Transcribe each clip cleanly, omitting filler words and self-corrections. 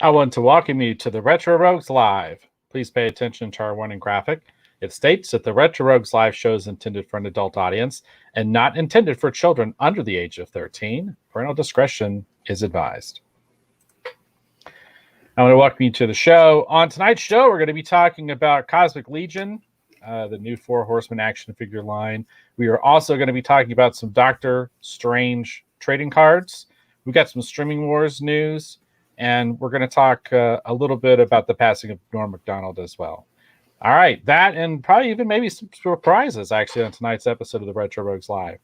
I want to welcome you to the Retro Rogues Live. Please pay attention to our warning graphic. It states that the Retro Rogues Live show is intended for an adult audience and not intended for children under the age of 13. Parental discretion is advised. I want to welcome you to the show. On tonight's show, we're going to be talking about Caustic Legion, the new 4 Horsemen action figure line. We are also going to be talking about some Doctor Strange trading cards. We've got some Streaming Wars news, and we're going to talk a little bit about the passing of Norm Macdonald as well. All right, that and probably even maybe some surprises actually on tonight's episode of the Retro Rogues Live.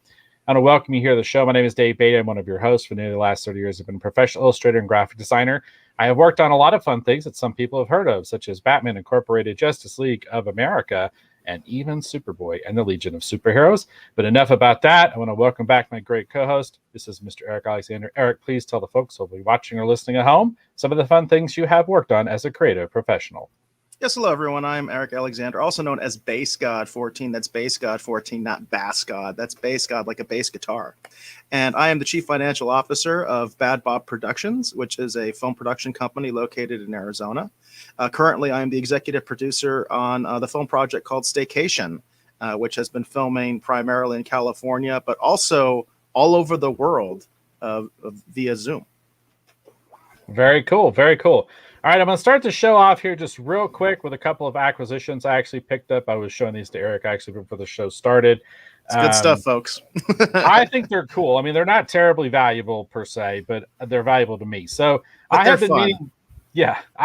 I want to welcome you here to the show. My name is Dave Beatty. I'm one of your hosts for nearly the last 30 years. I've been a professional illustrator and graphic designer. I have worked on a lot of fun things that some people have heard of, such as Batman Incorporated, Justice League of America, and even Superboy and the Legion of Superheroes. But enough about that. I want to welcome back my great co-host. This is Mr. Eric Alexander. Eric, please tell the folks who will be watching or listening at home some of the fun things you have worked on as a creative professional. Yes, hello, everyone. I'm Eric Alexander, also known as Bass God 14. That's Bass God 14, not Bass God. That's Bass God, like a bass guitar. And I am the Chief Financial Officer of Bad Bob Productions, which is a film production company located in Arizona. Currently, I am the executive producer on the film project called Staycation, which has been filming primarily in California, but also all over the world via Zoom. Very cool. Very cool. All right, I'm going to start the show off here just real quick with a couple of acquisitions I actually picked up. I was showing these to Eric actually before the show started. It's good stuff, folks. I think they're cool. I mean, they're not terribly valuable per se, but they're valuable to me. So but I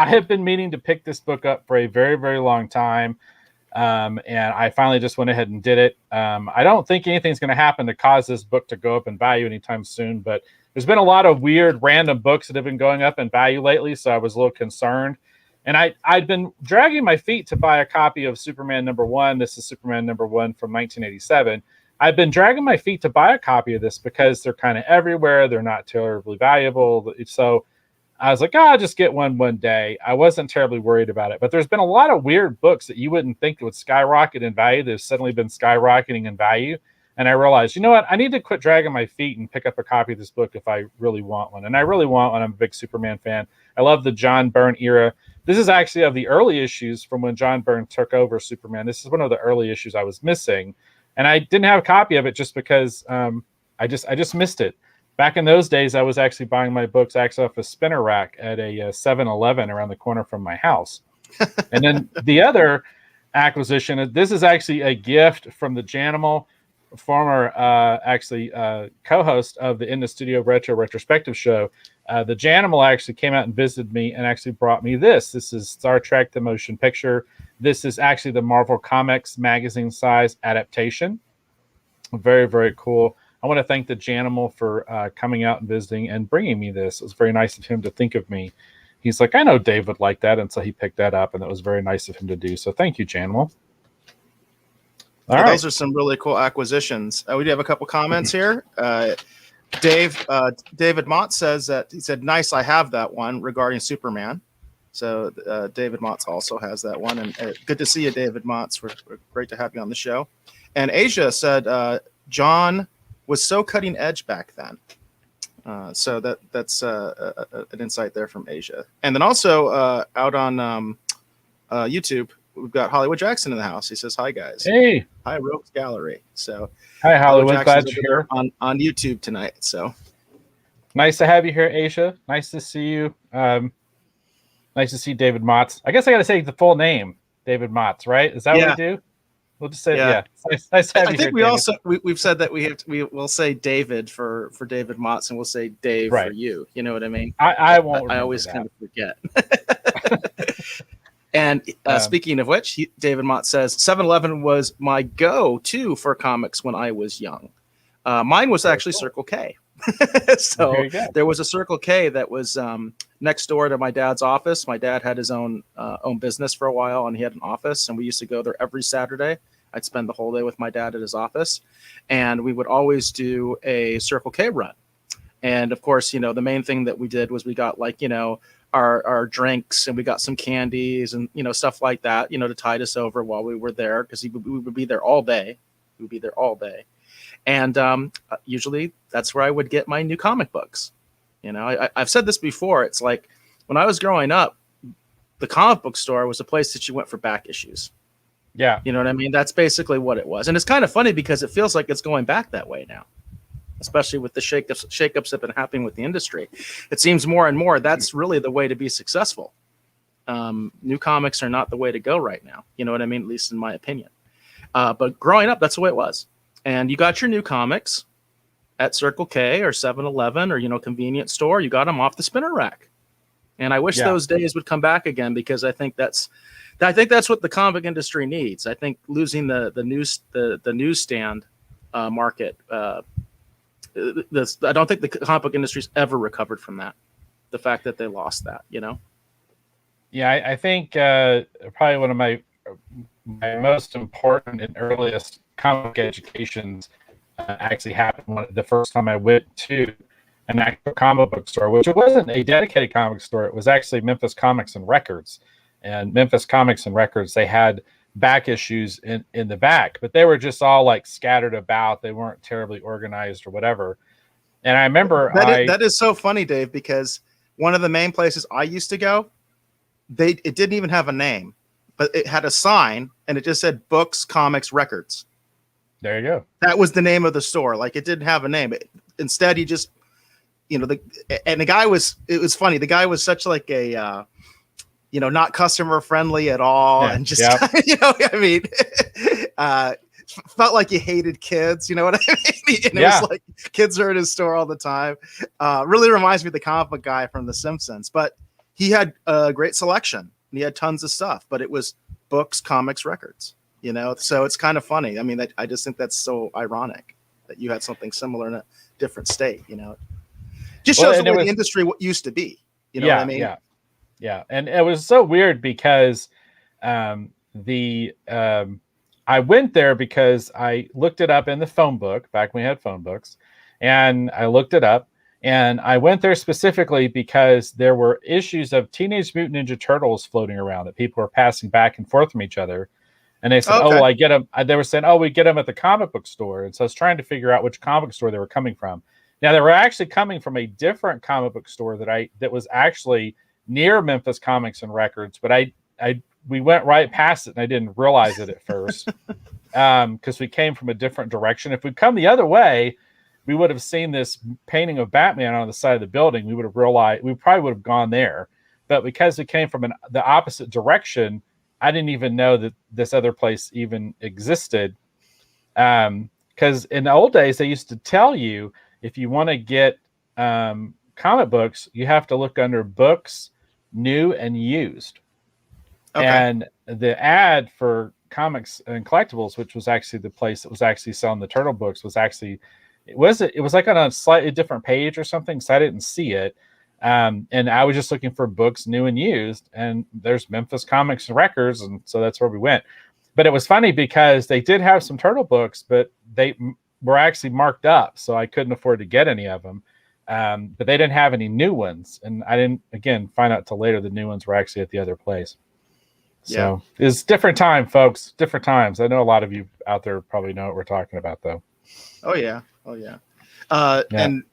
have been meaning to pick this book up for a very, very long time. And I finally just went ahead and did it. I don't think anything's going to happen to cause this book to go up in value anytime soon, but there's been a lot of weird random books that have been going up in value lately, so I was a little concerned. And I'd been dragging my feet to buy a copy of Superman #1. This is Superman #1 from 1987. I've been dragging my feet to buy a copy of this because they're kind of everywhere. They're not terribly valuable. So I was like, I'll just get one day. I wasn't terribly worried about it. But there's been a lot of weird books that you wouldn't think would skyrocket in value. They've suddenly been skyrocketing in value. And I realized, you know what? I need to quit dragging my feet and pick up a copy of this book if I really want one. And I really want one. I'm a big Superman fan. I love the John Byrne era. This is actually of the early issues from when John Byrne took over Superman. This is one of the early issues I was missing. And I didn't have a copy of it just because I just missed it. Back in those days, I was actually buying my books actually off a spinner rack at a 7-Eleven around the corner from my house. And then the other acquisition, this is actually a gift from the Janimal, former co-host of the In the Studio Retro Retrospective show. The Janimal actually came out and visited me and actually brought me this. This is Star Trek the Motion Picture. This is actually the Marvel Comics magazine size adaptation. Very, very cool. I want to thank the Janimal for coming out and visiting and bringing me this. It was very nice of him to think of me. He's like, I know Dave would like that, and so he picked that up, and it was very nice of him to do. So thank you, Janimal. All right. Those are some really cool acquisitions. We do have a couple comments here. David Mott says that he said, nice, I have that one regarding Superman. So David Motz also has that one. And good to see you, David Motz. We're great to have you on the show. And Asia said, John was so cutting edge back then. So that's an insight there from Asia. And then also out on YouTube, we've got Hollywood Jackson in the house. He says, hi, guys. Hey. Hi, Rogues Gallery. So hi, Hollywood. Glad you're here. On YouTube tonight. So nice to have you here, Asia. Nice to see you. Nice to see David Motz. I guess I got to say the full name, David Motz, right? Is that what we do? We'll just say, Nice to have you here, we also we've said that we'll say David for David Motz, and we'll say Dave for you. You know what I mean? I won't. I always kind of forget. And speaking of which, David Mott says 7-Eleven was my go-to for comics when I was young. Mine was actually Circle K. So there was a Circle K that was next door to my dad's office. My dad had his own business for a while, and he had an office, and we used to go there every Saturday. I'd spend the whole day with my dad at his office, and we would always do a Circle K run. And of course, the main thing that we did was we got our drinks, and we got some candies and stuff like that, to tide us over while we were there, because we would be there all day. And usually that's where I would get my new comic books. I've said this before. It's like when I was growing up, the comic book store was a place that you went for back issues. Yeah. You know what I mean? That's basically what it was. And it's kind of funny because it feels like it's going back that way now, especially with the shakeups that have been happening with the industry. It seems more and more that's really the way to be successful. New comics are not the way to go right now. You know what I mean? At least in my opinion. But growing up, that's the way it was. And you got your new comics at Circle K or 7-Eleven or, you know, convenience store. You got them off the spinner rack. And I wish those days would come back again, because I think that's what the comic industry needs. I think losing the newsstand market, I don't think the comic book industry's ever recovered from that. The fact that they lost that, you know? Yeah, I think probably one of my most important and earliest comic educations actually happened the first time I went to an actual comic book store, which it wasn't a dedicated comic store. It was actually Memphis Comics and Records. And Memphis Comics and Records, they had back issues in the back, but they were just all like scattered about. They weren't terribly organized or whatever. And I remember that is so funny, Dave, because one of the main places I used to go, it didn't even have a name, but it had a sign and it just said Books, Comics, Records. There you go. That was the name of the store. Like, it didn't have a name. Instead, he just, you know, the guy was, it was funny. The guy was such like a, you know, not customer friendly at all. Yeah, and just, you know, I mean, felt like he hated kids. You know what I mean? And it was like kids are in his store all the time. Really reminds me of the comic book guy from The Simpsons, but he had a great selection and he had tons of stuff, but it was books, comics, records, you know? So it's kind of funny. I mean, I just think that's so ironic that you had something similar in a different state, you know? Just shows the way the industry used to be. You know what I mean? Yeah. And it was so weird because I went there because I looked it up in the phone book back when we had phone books, and I looked it up, and I went there specifically because there were issues of Teenage Mutant Ninja Turtles floating around that people were passing back and forth from each other. And they said, I get them. They were saying, we get them at the comic book store. And so I was trying to figure out which comic store they were coming from. Now, they were actually coming from a different comic book store that was actually near Memphis Comics and Records, but we went right past it and I didn't realize it at first because we came from a different direction. If we'd come the other way, we would have seen this painting of Batman on the side of the building. We would have realized we probably would have gone there, but because we came from the opposite direction, I didn't even know that this other place even existed. Because in the old days, they used to tell you, if you want to get comic books, you have to look under books, new and used. Okay. And the ad for Comics and Collectibles, which was actually the place that was actually selling the Turtle books, was actually it was like on a slightly different page or something, so I didn't see it. And I was just looking for books, new and used, and there's Memphis Comics and Records, and so that's where we went. But it was funny because they did have some Turtle books, but they were actually marked up, so I couldn't afford to get any of them. But they didn't have any new ones, and I didn't, again, find out till later the new ones were actually at the other place. So it's different time, folks. Different times. I know a lot of you out there probably know what we're talking about, though. Oh yeah. And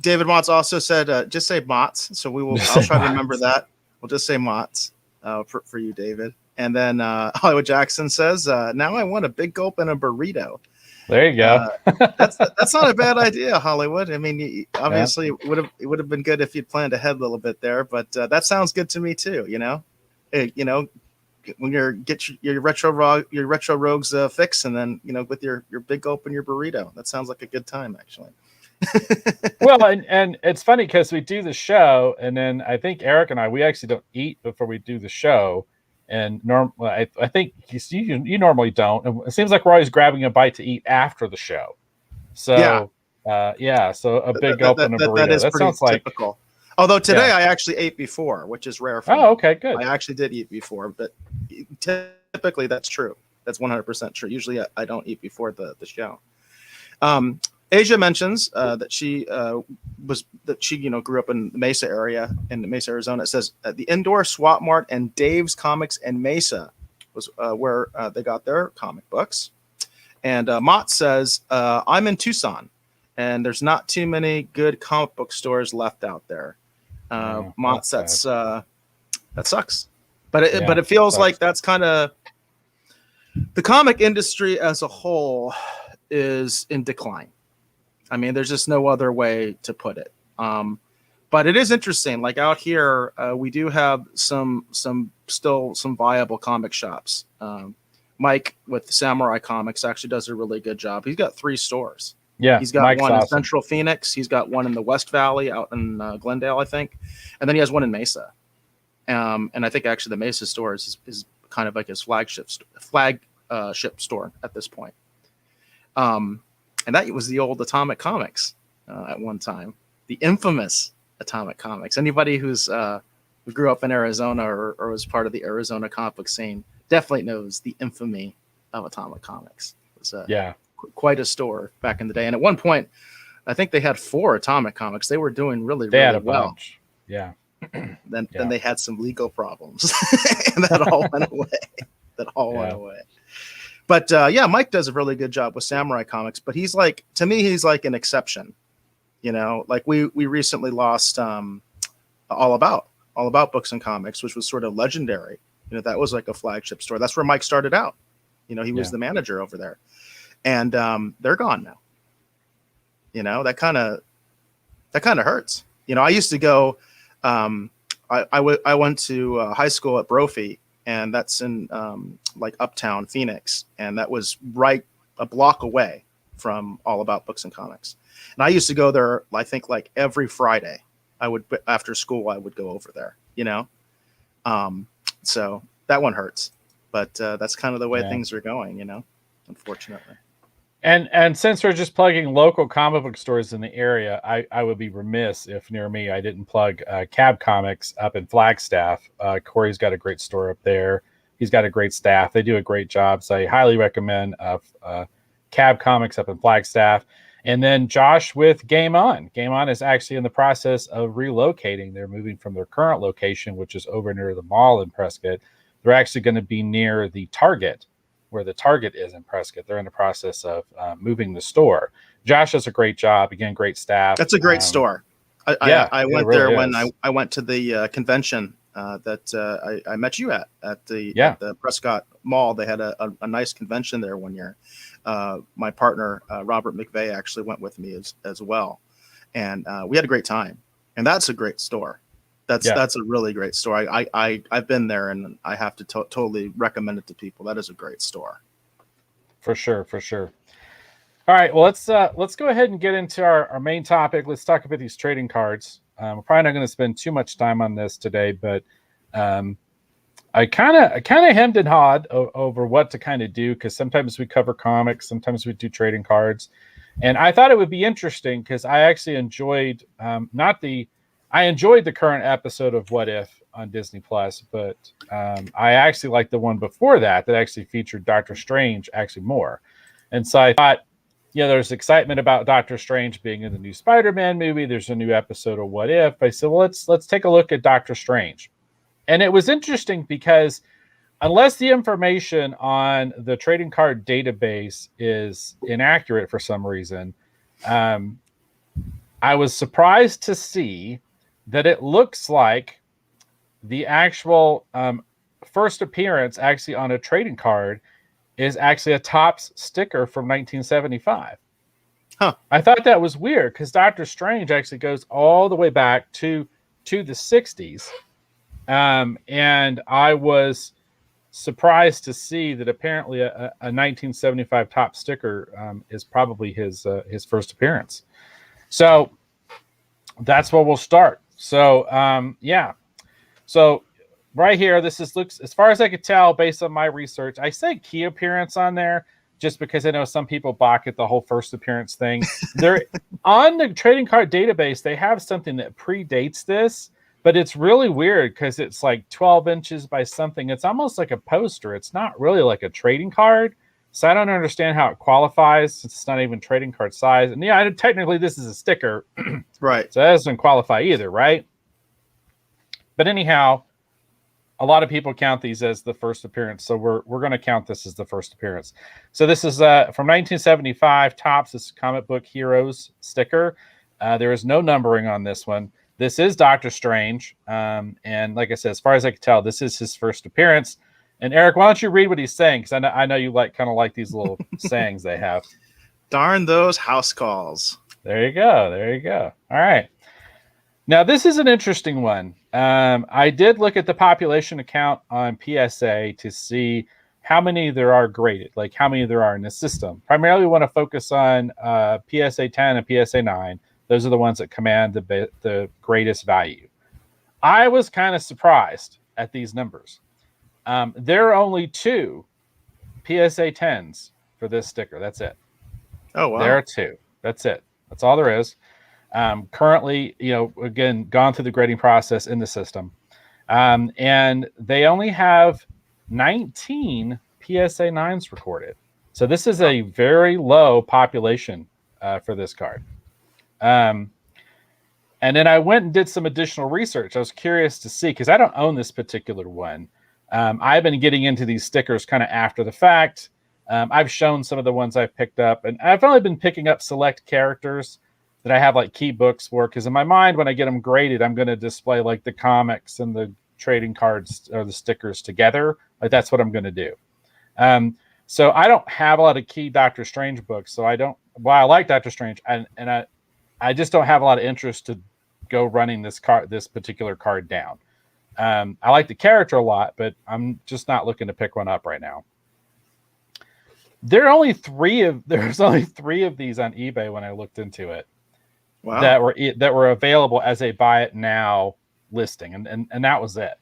David Motz also said, just say Motz. So I'll try to remember that. We'll just say Motz for you, David. And then Hollywood Jackson says, now I want a big gulp and a burrito. There you go. That's not a bad idea, Hollywood. I mean, obviously it would have been good if you'd planned ahead a little bit there, but that sounds good to me too. You know, when get your retro rogues fix, and then with your big gulp and your burrito. That sounds like a good time, actually. Well, and it's funny because we do the show, and then I think Eric and we actually don't eat before we do the show. And I think you normally don't. It seems like we're always grabbing a bite to eat after the show. So so a big gulp and a burrito. That sounds like typical. Although today I actually ate before, which is rare for me. Okay, good. I actually did eat before, but typically that's true. That's 100% true. Usually I don't eat before the show. Asia mentions that she grew up in the Mesa area in Mesa, Arizona. It says the Indoor Swap Mart and Dave's Comics in Mesa was where they got their comic books. And Mott says, I'm in Tucson, and there's not too many good comic book stores left out there. Mott, that sucks. But it feels like that's kind of the comic industry as a whole is in decline. I mean, there's just no other way to put it. But it is interesting. Like out here, we do have some viable comic shops. Mike with Samurai Comics actually does a really good job. He's got 3 stores. Yeah, he's got Mike's one in awesome. Central Phoenix. He's got one in the West Valley out in Glendale, I think, and then he has one in Mesa. And I think actually the Mesa store is kind of like his flagship store at this point. And that was the old Atomic Comics at one time, the infamous Atomic Comics. Anybody who grew up in Arizona or was part of the Arizona comic book scene definitely knows the infamy of Atomic Comics. It was quite a store back in the day. And at one point, I think they had 4 Atomic Comics. They were doing really well. Bunch. Yeah. Then they had some legal problems, and that all went away. Went away. But Mike does a really good job with Samurai Comics. But he's like, to me, he's like an exception. You know, like we recently lost All About Books and Comics, which was sort of legendary. You know, that was like a flagship store. That's where Mike started out. You know, he was the manager over there, and they're gone now. You know, that kind of hurts. You know, I used to go. I went to high school at Brophy, and that's in like uptown Phoenix, and that was right a block away from All About Books and Comics. And I used to go there, I think, like every Friday. After school, I would go over there. You know, so that one hurts, but that's kind of the way things are going. You know, unfortunately. And since we're just plugging local comic book stores in the area, I would be remiss if near me I didn't plug Cab Comics up in Flagstaff. Corey's got a great store up there. He's got a great staff. They do a great job. So I highly recommend Cab Comics up in Flagstaff. And then Josh with Game On. Game On is actually in the process of relocating. They're moving from their current location, which is over near the mall in Prescott. They're actually going to be near the Target, where the Target is in Prescott. They're in the process of moving the store. Josh does a great job. Again, great staff. That's a great store. I went really there when I went to the convention that I met you at the Prescott Mall. They had a nice convention there one year. My partner, Robert McVeigh, actually went with me as well. And we had a great time. And that's a great store. That's a really great store. I've been there, and I have to totally recommend it to people. That is a great store. For sure. All right, well, let's go ahead and get into our main topic. Let's talk about these trading cards. We're probably not going to spend too much time on this today, but I kind of hemmed and hawed over what to kind of do, because sometimes we cover comics, sometimes we do trading cards, and I thought it would be interesting because I actually enjoyed I enjoyed the current episode of What If on Disney Plus, but I actually liked the one before that actually featured Doctor Strange actually more. And so I thought, there's excitement about Doctor Strange being in the new Spider-Man movie. There's a new episode of What If. I said, well, let's take a look at Doctor Strange. And it was interesting because unless the information on the trading card database is inaccurate for some reason, I was surprised to see that it looks like the actual first appearance actually on a trading card is actually a Topps sticker from 1975. Huh. I thought that was weird because Doctor Strange actually goes all the way back to the 60s. And I was surprised to see that apparently a 1975 Topps sticker is probably his first appearance. So that's where we'll start. So, So right here, looks, as far as I could tell, based on my research, I say key appearance on there just because I know some people balk at the whole first appearance thing. They're on the trading card database. They have something that predates this, but it's really weird because it's like 12 inches by something. It's almost like a poster. It's not really like a trading card. So I don't understand how it qualifies since it's not even trading card size. And technically this is a sticker. Right. So that doesn't qualify either, right? But anyhow, a lot of people count these as the first appearance. So we're going to count this as the first appearance. So this is from 1975, Topps, this comic book heroes sticker. There is no numbering on this one. this is Doctor Strange. And like I said, as far as I can tell, this is his first appearance. And Eric, why don't you read what he's saying? Because I know you kind of like these little sayings they have. Darn those house calls. There you go. There you go. All right. Now, this is an interesting one. I did look at the population account on PSA to see how many there are graded, like how many there are in the system. Primarily, we want to focus on PSA 10 and PSA 9. Those are the ones that command the greatest value. I was kind of surprised at these numbers. There are only 2 PSA 10s for this sticker. That's it. Oh, wow. There are 2. That's it. That's all there is. Currently, again, gone through the grading process in the system. And they only have 19 PSA 9s recorded. So this is a very low population for this card. And then I went and did some additional research. I was curious to see, because I don't own this particular one. I've been getting into these stickers kind of after the fact. I've shown some of the ones I've picked up, and I've only been picking up select characters that I have like key books for, because in my mind, when I get them graded, I'm going to display like the comics and the trading cards or the stickers together. Like that's what I'm going to do. So I don't have a lot of key Doctor Strange books. So I like Doctor Strange, and I just don't have a lot of interest to go running this particular card down. I like the character a lot, but I'm just not looking to pick one up right now. There's only 3 of these on eBay when I looked into it. Wow. that were available as a buy it now listing, and that was it.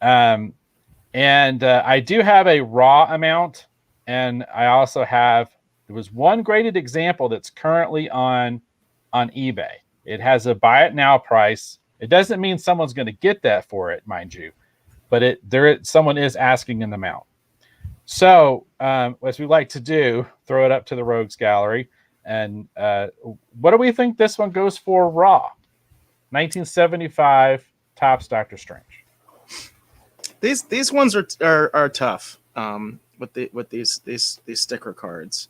And I do have a raw amount, and I also there was one graded example that's currently on eBay. It has a buy it now price. It doesn't mean someone's going to get that for it, mind you, but someone is asking an amount. So as we like to do, throw it up to the Rogues Gallery. And what do we think this one goes for raw? 1975 Topps Doctor Strange. These ones are tough with these sticker cards.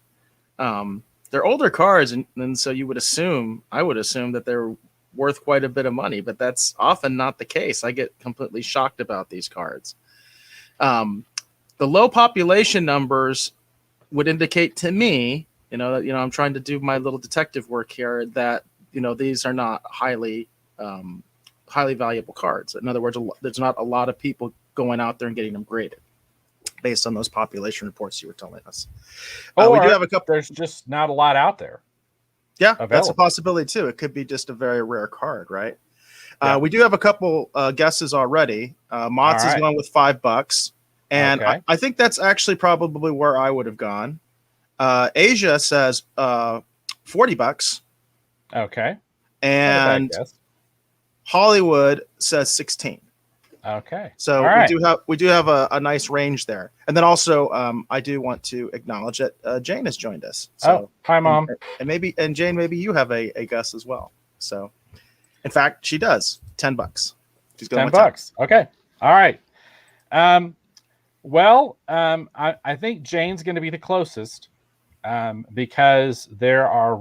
They're older cards, and so I would assume that they're worth quite a bit of money, but that's often not the case. I get completely shocked about these cards. The low population numbers would indicate to me, I'm trying to do my little detective work here, that these are not highly valuable cards. In other words, there's not a lot of people going out there and getting them graded based on those population reports you were telling us. We do have a couple. There's just not a lot out there. Yeah, available. That's a possibility too. It could be just a very rare card, right? Yeah. We do have a couple guesses already. Mott's is going with $5, and okay. I think that's actually probably where I would have gone. Asia says $40. Okay. And Hollywood says 16. Okay. So we do have a nice range there. And then also I do want to acknowledge that Jane has joined us. So, hi Mom. And Jane, maybe you have a guess as well. So in fact, she does. $10. She's going $10. Okay. All right. I think Jane's going to be the closest. Because there are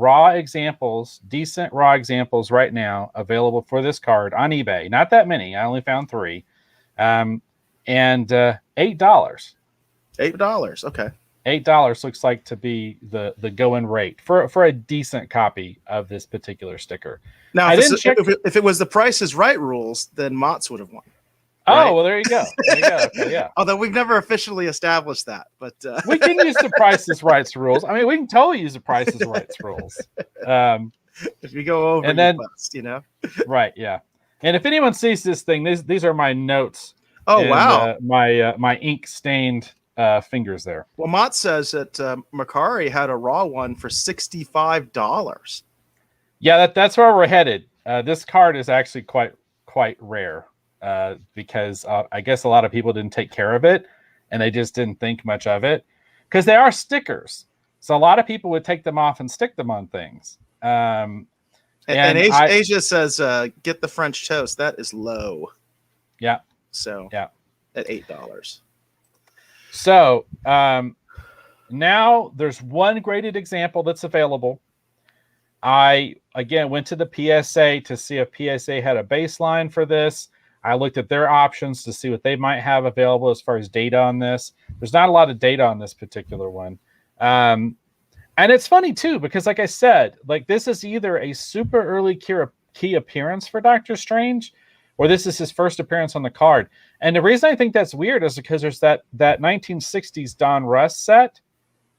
decent raw examples right now available for this card on eBay. Not that many. I only found 3. And $8. $8. Okay. $8 looks like to be the going rate for a decent copy of this particular sticker. Now, if it was the Price is Right rules, then Mott's would have won. Right? Oh, well, there you go. Okay, yeah. Although we've never officially established that, but we can use the Price is Right rules. I mean, we can totally use the Price is Right rules. If you go over, and then bust, right, yeah. And if anyone sees this thing, these are my notes. Oh, wow, my ink stained fingers there. Well, Mott says that Macari had a raw one for $65. Yeah, that's where we're headed. This card is actually quite rare. Because I guess a lot of people didn't take care of it and they just didn't think much of it because they are stickers. So a lot of people would take them off and stick them on things. And Asia says, get the French toast. That is low. Yeah. So yeah, at $8. So now there's one graded example that's available. I, again, went to the PSA to see if PSA had a baseline for this. I looked at their options to see what they might have available as far as data on this. There's not a lot of data on this particular one. And it's funny, too, because like I said, like this is either a super early key appearance for Doctor Strange, or this is his first appearance on the card. And the reason I think that's weird is because there's that 1960s Don Russ set,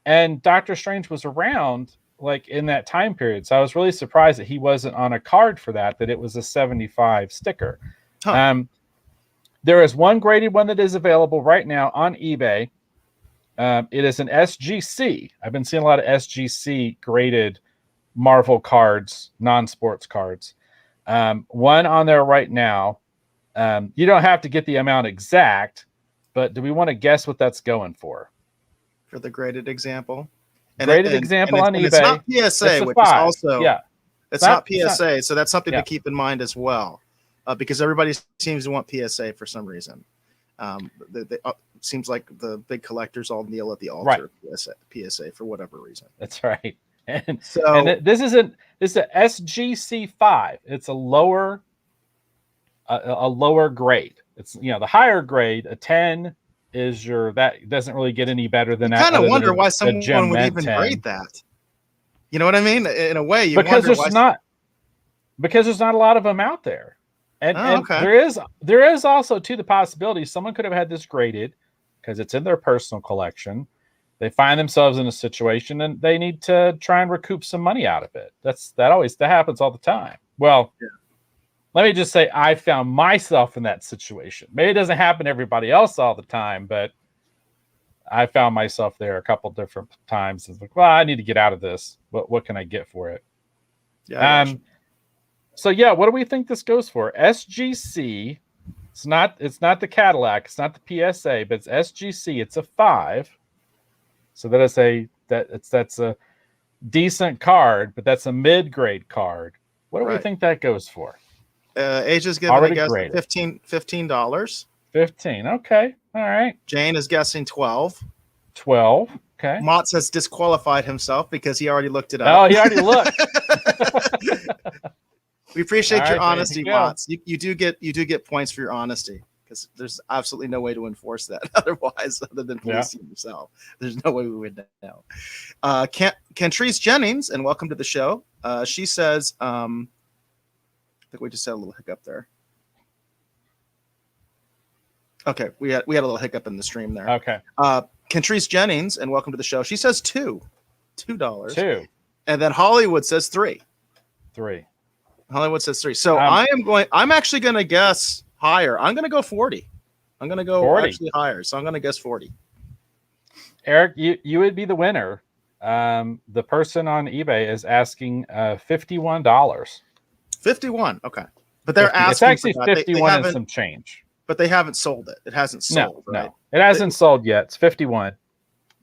and Doctor Strange was around like in that time period. So I was really surprised that he wasn't on a card for that it was a 75 sticker. Huh. There is one graded one that is available right now on eBay. It is an SGC. I've been seeing a lot of SGC graded Marvel cards, non-sports cards. One on there right now. You don't have to get the amount exact, but do we want to guess what that's going for? For the graded example? Example on eBay. It's not PSA, which 5. Is also it's not PSA, so that's something to keep in mind as well, because everybody seems to want PSA for some reason. Seems like the big collectors all kneel at the altar. Right. PSA for whatever reason. That's right. And this is a SGC 5. It's a lower grade. It's the higher grade, a 10. Is that doesn't really get any better than that. I kind of wonder why someone would even grade that. You know what I mean? In a way, because there's not a lot of them out there, and there is also the possibility someone could have had this graded because it's in their personal collection. They find themselves in a situation and they need to try and recoup some money out of it. That happens all the time. Well. Yeah. Let me just say I found myself in that situation. Maybe it doesn't happen to everybody else all the time, but I found myself there a couple different times. It's like, well, I need to get out of this. What can I get for it? Yeah. So what do we think this goes for? SGC. It's not the Cadillac. It's not the PSA, but it's SGC. It's a 5. So that's a decent card, but that's a mid-grade card. What do we think that goes for? Age is giving a guess $15. $15. Okay. All right. Jane is guessing 12. 12. Okay. Mott has disqualified himself because he already looked it up. Oh, he already looked. We appreciate your honesty, Mott. You do get points for your honesty because there's absolutely no way to enforce that otherwise, other than policing yourself. There's no way we would know. Cantrice Jennings, and welcome to the show. She says, I think we just had a little hiccup there. Okay, we had a little hiccup in the stream there. Okay. Cantrice Jennings, and welcome to the show. She says $2. $2. And then Hollywood says 3. 3. Hollywood says 3. So I'm actually going to guess higher. I'm going to go 40. I'm going to go 40. Actually higher. So I'm going to guess 40. Eric, you would be the winner. The person on eBay is asking $51. 51. Okay. But they're asking. It's actually 51 and some change. But they haven't sold it. It hasn't sold. No, it hasn't sold yet. It's 51.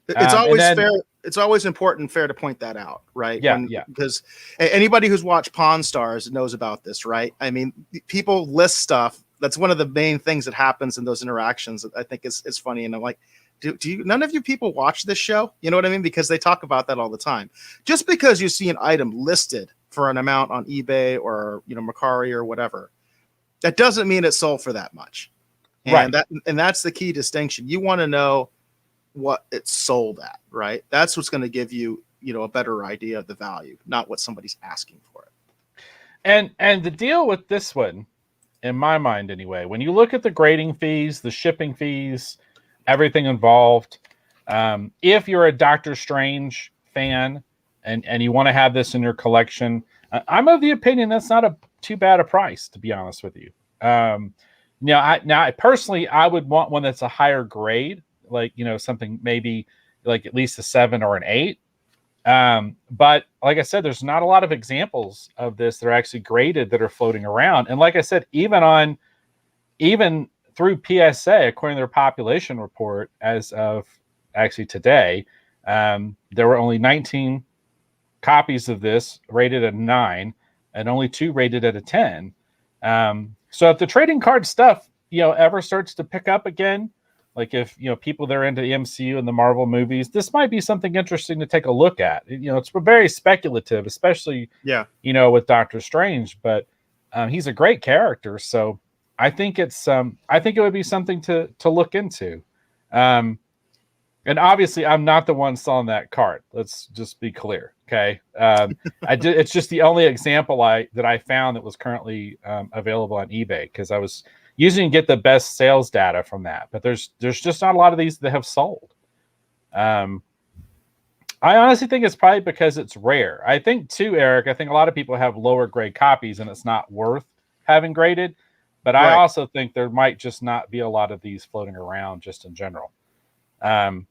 It's always fair. It's always important and fair to point that out, right? Yeah, Because anybody who's watched Pawn Stars knows about this, right? I mean, people list stuff. That's one of the main things that happens in those interactions that I think is funny. And I'm like, do you? None of you people watch this show? You know what I mean? Because they talk about that all the time. Just because you see an item listed for an amount on eBay or Mercari or whatever, that doesn't mean it's sold for that much. And that's the key distinction. You want to know what it's sold at, right? That's what's going to give you, a better idea of the value, not what somebody's asking for it. And the deal with this one, in my mind anyway, when you look at the grading fees, the shipping fees, everything involved, if you're a Doctor Strange fan and you want to have this in your collection, I'm of the opinion that's not too bad a price, to be honest with you. I personally, I would want one that's a higher grade, like, something maybe like at least a 7 or an 8. But like I said, there's not a lot of examples of this that are actually graded that are floating around. And like I said, even through PSA, according to their population report, as of actually today, there were only 19 copies of this rated at 9 and only 2 rated at a 10. So if the trading card stuff, ever starts to pick up again, Like if people that are into the MCU and the Marvel movies, this might be something interesting to take a look at. It's very speculative, especially with Doctor Strange, but he's a great character, so I think I think it would be something to look into. And obviously, I'm not the one selling that card. Let's just be clear, okay? It's just the only example that I found that was currently available on eBay, because I was usually get the best sales data from that, but there's just not a lot of these that have sold. I honestly think it's probably because it's rare. I think too, Eric, I think a lot of people have lower grade copies and it's not worth having graded, but I also think there might just not be a lot of these floating around just in general. And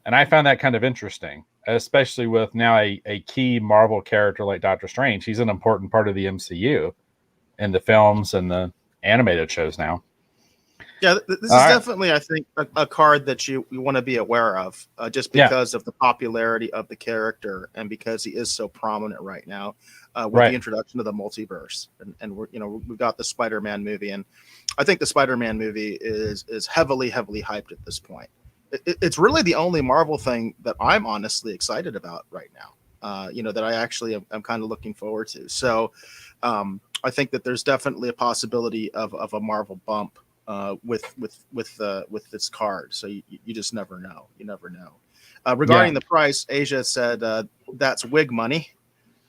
I found that kind of interesting, especially with now a key Marvel character like Doctor Strange. He's an important part of the MCU in the films and the animated shows now. Yeah, this is definitely, I think, a card that you want to be aware of, just because of the popularity of the character and because he is so prominent right now with the introduction of the multiverse. And we've got the Spider-Man movie, and I think the Spider-Man movie is heavily hyped at this point. It's really the only Marvel thing that I'm honestly excited about right now. That I actually am kind of looking forward to. So I think that there's definitely a possibility of a Marvel bump with this card. So you just never know. You never know. Regarding the price, Asia said that's wig money.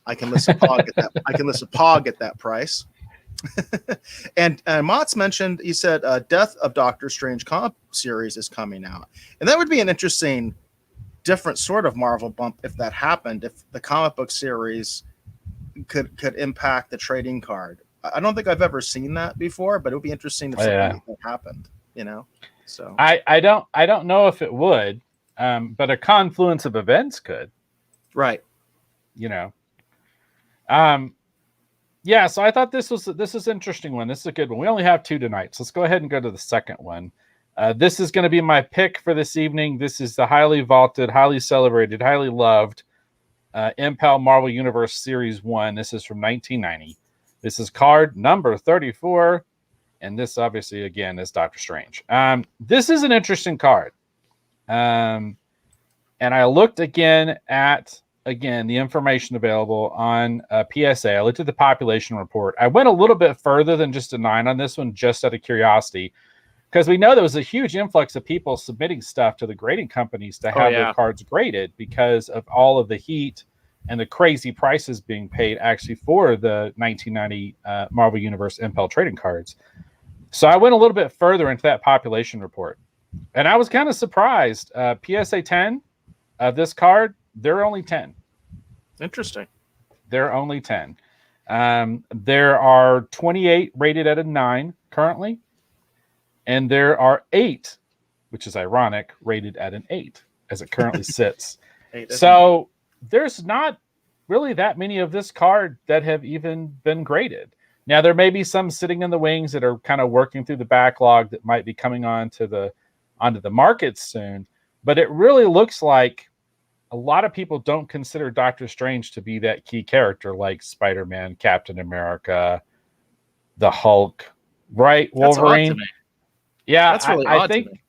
I can listen Pog at that. I can listen Pog at that price. And Mott's mentioned, he said Death of Doctor Strange comic series is coming out, and that would be an interesting different sort of Marvel bump if that happened, if the comic book series could impact the trading card. I don't think I've ever seen that before, but it would be interesting if something like that happened, So I don't know if it would, but a confluence of events could. Right. So I thought this is an interesting one. This is a good one. We only have 2 tonight, so let's go ahead and go to the second one. This is going to be my pick for this evening. This is the highly vaulted, highly celebrated, highly loved Impel Marvel Universe Series 1. This is from 1990. This is card number 34. And this, obviously, again, is Doctor Strange. This is an interesting card. And I looked again at the information available on PSA. I looked at the population report. I went a little bit further than just a 9 on this one, just out of curiosity, because we know there was a huge influx of people submitting stuff to the grading companies to have their cards graded because of all of the heat and the crazy prices being paid actually for the 1990 Marvel Universe Impel trading cards. So I went a little bit further into that population report, and I was kind of surprised. PSA 10 of this card, they're only 10. Interesting. They're only 10. There are 28 rated at a 9 currently, and there are 8, which is ironic, rated at an 8 as it currently sits. So there's not really that many of this card that have even been graded. Now, there may be some sitting in the wings that are kind of working through the backlog that might be coming onto the market soon, but it really looks like a lot of people don't consider Doctor Strange to be that key character like Spider-Man, Captain America, the Hulk, right? Wolverine. Yeah, that's really odd to me.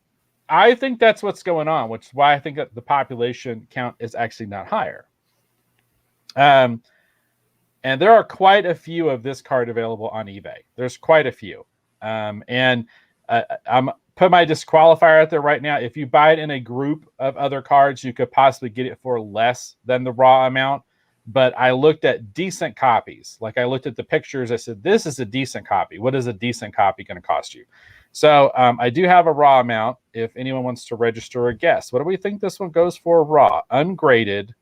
I think that's what's going on, which is why I think that the population count is actually not higher. And there are quite a few of this card available on eBay. There's quite a few. And I'm put my disqualifier out there right now. If you buy it in a group of other cards, you could possibly get it for less than the raw amount. But I looked at decent copies. Like I looked at the pictures. I said, this is a decent copy. What is a decent copy going to cost you? So I do have a raw amount. If anyone wants to register a guess, what do we think this one goes for raw? Ungraded.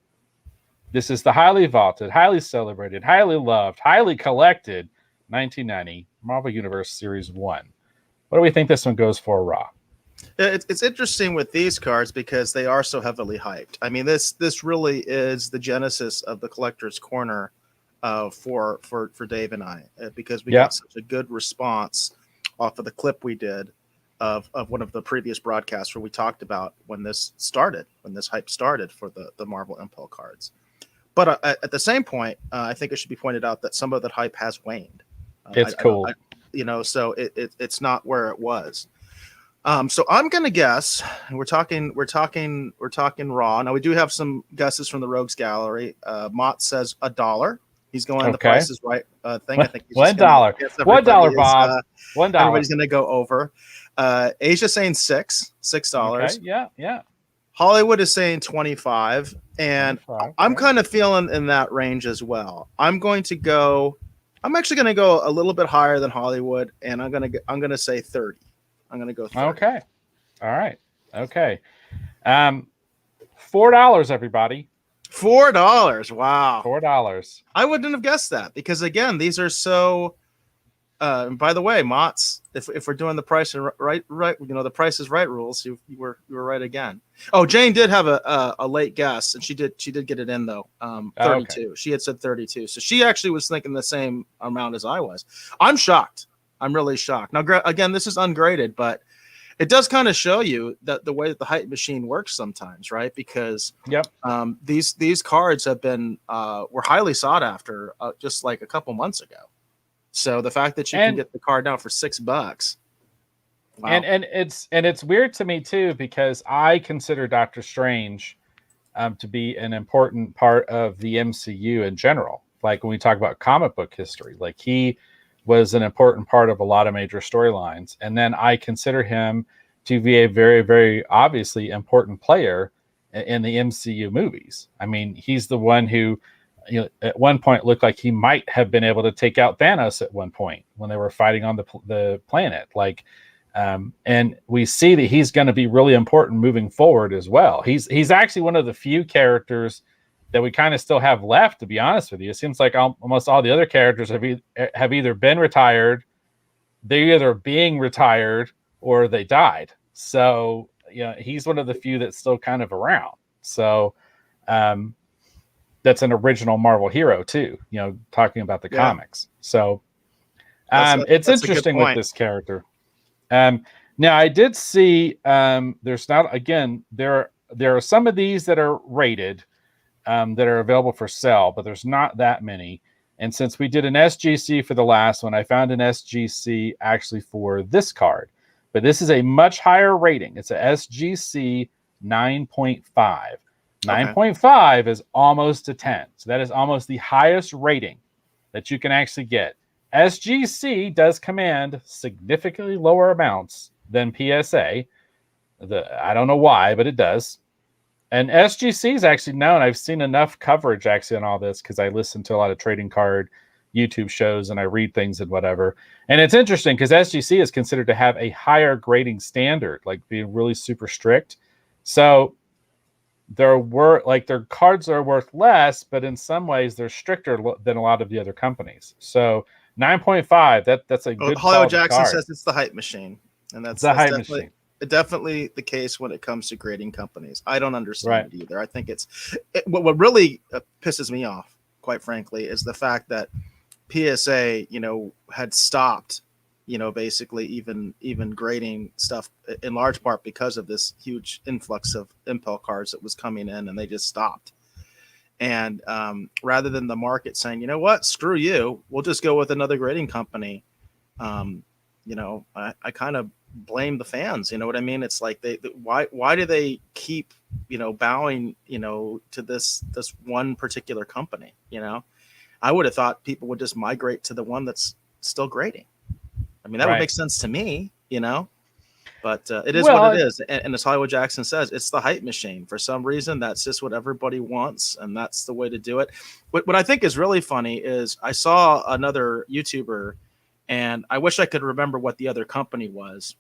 This is the highly vaulted, highly celebrated, highly loved, highly collected 1990 Marvel Universe Series 1. What do we think this one goes for raw? It's interesting with these cards because they are so heavily hyped. I mean, this really is the genesis of the collector's corner for Dave and I, because we got such a good response off of the clip we did of one of the previous broadcasts where we talked about when this hype started for the Marvel Impel cards. But at the same point, I think it should be pointed out that some of that hype has waned. It's cool. So it's not where it was. So I'm gonna guess, and we're talking raw. Now we do have some guesses from the Rogues Gallery. Mott says $1. He's going the Price is Right thing. I think he's just $1. $1, Bob. $1. Everybody's gonna go over. Asia saying $6. Okay. Yeah. Hollywood is saying 25, and 25, I'm kind of feeling in that range as well. I'm actually going to go a little bit higher than Hollywood, and I'm going to say 30. I'm going to go 30. Okay. All right. Okay. $4, everybody. $4. Wow. $4. I wouldn't have guessed that because again, these are so. By the way, Mott's, if we're doing the Price right, the Price is Right rules, you were right again. Oh, Jane did have a late guess, and she did get it in though. 32. Okay. She had said 32, so she actually was thinking the same amount as I was. I'm shocked. I'm really shocked. Now, again, this is ungraded, but it does kind of show you that the way that the hype machine works sometimes, right? Because these cards have been were highly sought after just like a couple months ago. So the fact that you can get the card now for $6, wow. and it's weird to me too because I consider Doctor Strange to be an important part of the MCU in general. Like when we talk about comic book history, like he was an important part of a lot of major storylines, and then I consider him to be a very, very obviously important player in the MCU movies. I mean, he's the one who, at one point looked like he might have been able to take out Thanos at one point when they were fighting on the planet. And we see that he's going to be really important moving forward as well. He's actually one of the few characters that we kind of still have left, to be honest with you. It seems like almost all the other characters have either been retired, they're either being retired, or they died. So, he's one of the few that's still kind of around. So, that's an original Marvel hero too, talking about the comics. So it's interesting with this character. Now I did see there are some of these that are rated that are available for sale, but there's not that many. And since we did an SGC for the last one, I found an SGC actually for this card, but this is a much higher rating. It's a SGC 9.5. 9.5 is almost a 10. So that is almost the highest rating that you can actually get. SGC does command significantly lower amounts than PSA. I don't know why, but it does. And SGC is actually known. I've seen enough coverage actually on all this because I listen to a lot of trading card YouTube shows and I read things and whatever. And it's interesting because SGC is considered to have a higher grading standard, like being really super strict. So their cards are worth less, but in some ways they're stricter than a lot of the other companies. So 9.5, that's a good. Hollywood Jackson card. Says it's the hype machine, and that's hype machine. Definitely the case when it comes to grading companies. I don't understand it either. I think what really pisses me off, quite frankly, is the fact that PSA, had stopped, basically even grading stuff in large part because of this huge influx of Impel cards that was coming in, and they just stopped. And rather than the market saying, you know what, screw you, we'll just go with another grading company. I kind of blame the fans. You know what I mean? It's like why do they keep, bowing, to this one particular company? I would have thought people would just migrate to the one that's still grading. I mean, that would make sense to me, but it is what it is. And as Hollywood Jackson says, it's the hype machine. For some reason, that's just what everybody wants, and that's the way to do it. What I think is really funny is I saw another YouTuber, and I wish I could remember what the other company was,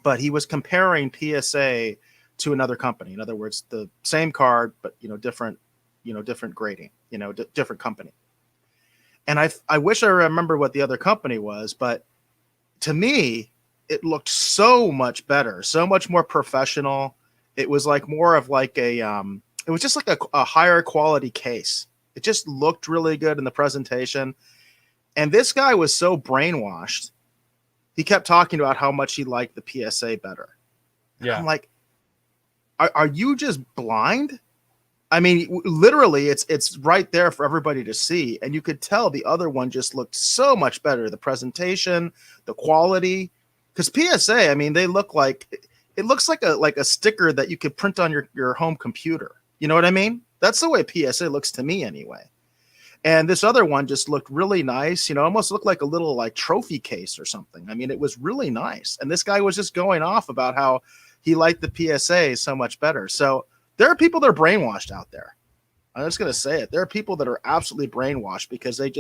but he was comparing PSA to another company. In other words, the same card, but different grading, different company. And I wish I remember what the other company was, but to me, it looked so much better, so much more professional. It was like more of like it was just like a higher quality case. It just looked really good in the presentation. And this guy was so brainwashed. He kept talking about how much he liked the PSA better. Yeah. I'm like, are you just blind? I mean, literally, it's right there for everybody to see. And you could tell the other one just looked so much better. The presentation, the quality, Because PSA, I mean, they look like it looks like a sticker that you could print on your home computer. You know what I mean? That's the way PSA looks to me anyway. And this other one just looked really nice, you know, almost looked like a little like trophy case or something. I mean, it was really nice. And this guy was just going off about how he liked the PSA so much better. So there are people that are brainwashed out there. I'm just going to say it. There are people that are absolutely brainwashed because they've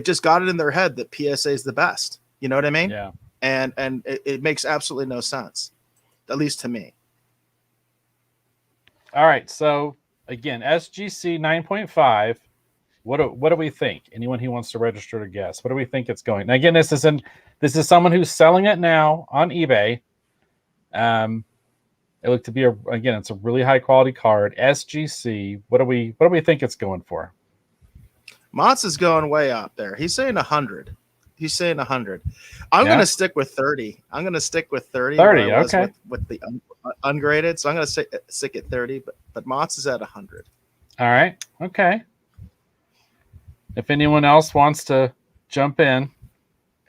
just got it in their head that PSA is the best. You know what I mean? Yeah. And it makes absolutely no sense, at least to me. All right. So again, SGC 9.5. What do we think? Anyone who wants to register to guess, what do we think it's going? Now, again, this is someone who's selling it now on eBay. It looked to be it's a really high quality card. SGC. What do we think it's going for? Mott's is going way up there. He's saying 100. He's saying 100. I'm going to stick with 30. I'm going to stick with 30. 30. Okay. With the ungraded, so I'm going to stick at 30. But Mott's is at 100. All right. Okay. If anyone else wants to jump in,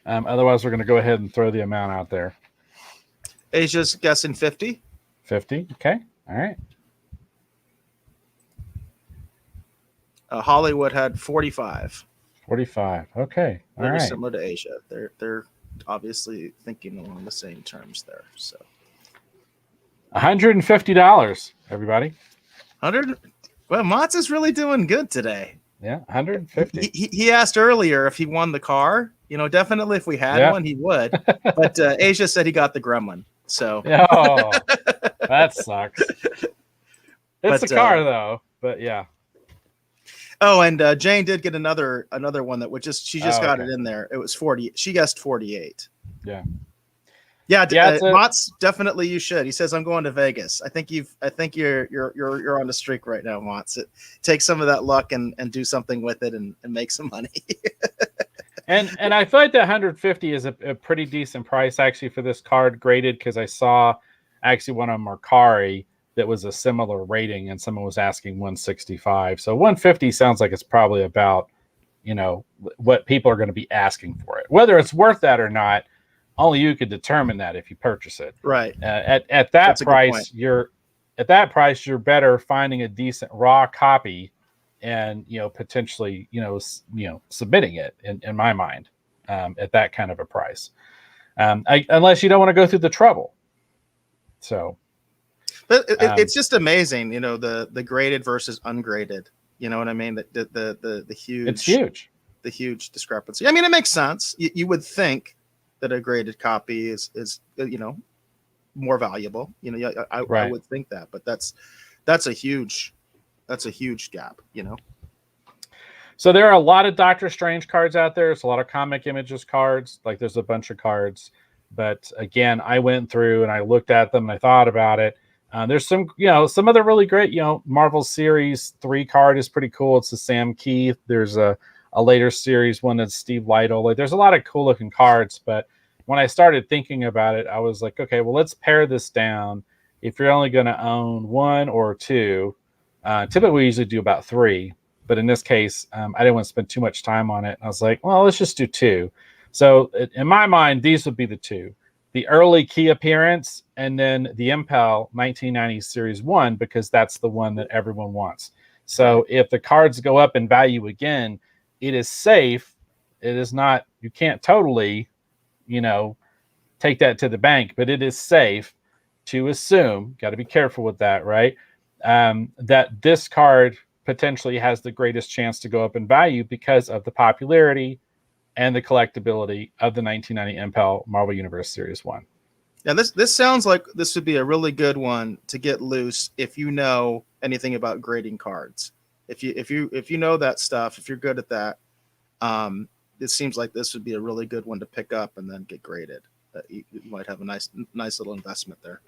otherwise we're going to go ahead and throw the amount out there. Asia's guessing 50. 50. Okay. All right. Hollywood had 45. 45. Okay. All Very right. similar to Asia. They're obviously thinking along the same terms there. So $150, everybody. 100. Well, Mott's is really doing good today. Yeah, 150. He asked earlier if he won the car. You know, definitely if we had one, he would. But Asia said he got the Gremlin. So oh, that sucks. It's a car though, but yeah. Oh, and Jane did get another one that she just got it in there. It was 40. She guessed 48. Yeah. Yeah, Mott's definitely you should. He says I'm going to Vegas. I think you're on the streak right now, Mott's. Take some of that luck and do something with it and make some money. and I feel like that 150 is a pretty decent price actually for this card graded, because I saw actually one on Mercari that was a similar rating and someone was asking 165. So 150 sounds like it's probably about, you know, what people are going to be asking for it. Whether it's worth that or not, only you could determine that if you purchase it. Right. At that price, you're better finding a decent raw copy and, you know, potentially, submitting it in my mind, at that kind of a price. Unless you don't want to go through the trouble. So, but it's just amazing, you know, the graded versus ungraded. You know what I mean? The huge. It's huge. The huge discrepancy. I mean, it makes sense. You would think that a graded copy is more valuable. You know, I would think that, but that's a huge gap. You know. So there are a lot of Doctor Strange cards out there. There's a lot of Comic Images cards. Like there's a bunch of cards, but again, I went through and I looked at them and I thought about it. There's some other really great, Marvel Series 3 card is pretty cool. It's the Sam Keith. There's a later series one that's Steve Lytle. Like there's a lot of cool looking cards, but when I started thinking about it, I was like, okay, well, let's pare this down. If you're only going to own one or two, typically we usually do about 3, but in this case, I didn't want to spend too much time on it. I was like, well, let's just do 2. So in my mind, these would be the 2. The early key appearance, and then the Impel 1990 Series 1, because that's the one that everyone wants. So if the cards go up in value again, it is safe. It is not, you can't totally, take that to the bank, but it is safe to assume, got to be careful with that, right? That this card potentially has the greatest chance to go up in value because of the popularity and the collectability of the 1990 Impel Marvel Universe Series 1. Yeah, this sounds like this would be a really good one to get loose if you know anything about grading cards. If you know that stuff, if you're good at that, it seems like this would be a really good one to pick up and then get graded. You might have a nice little investment there,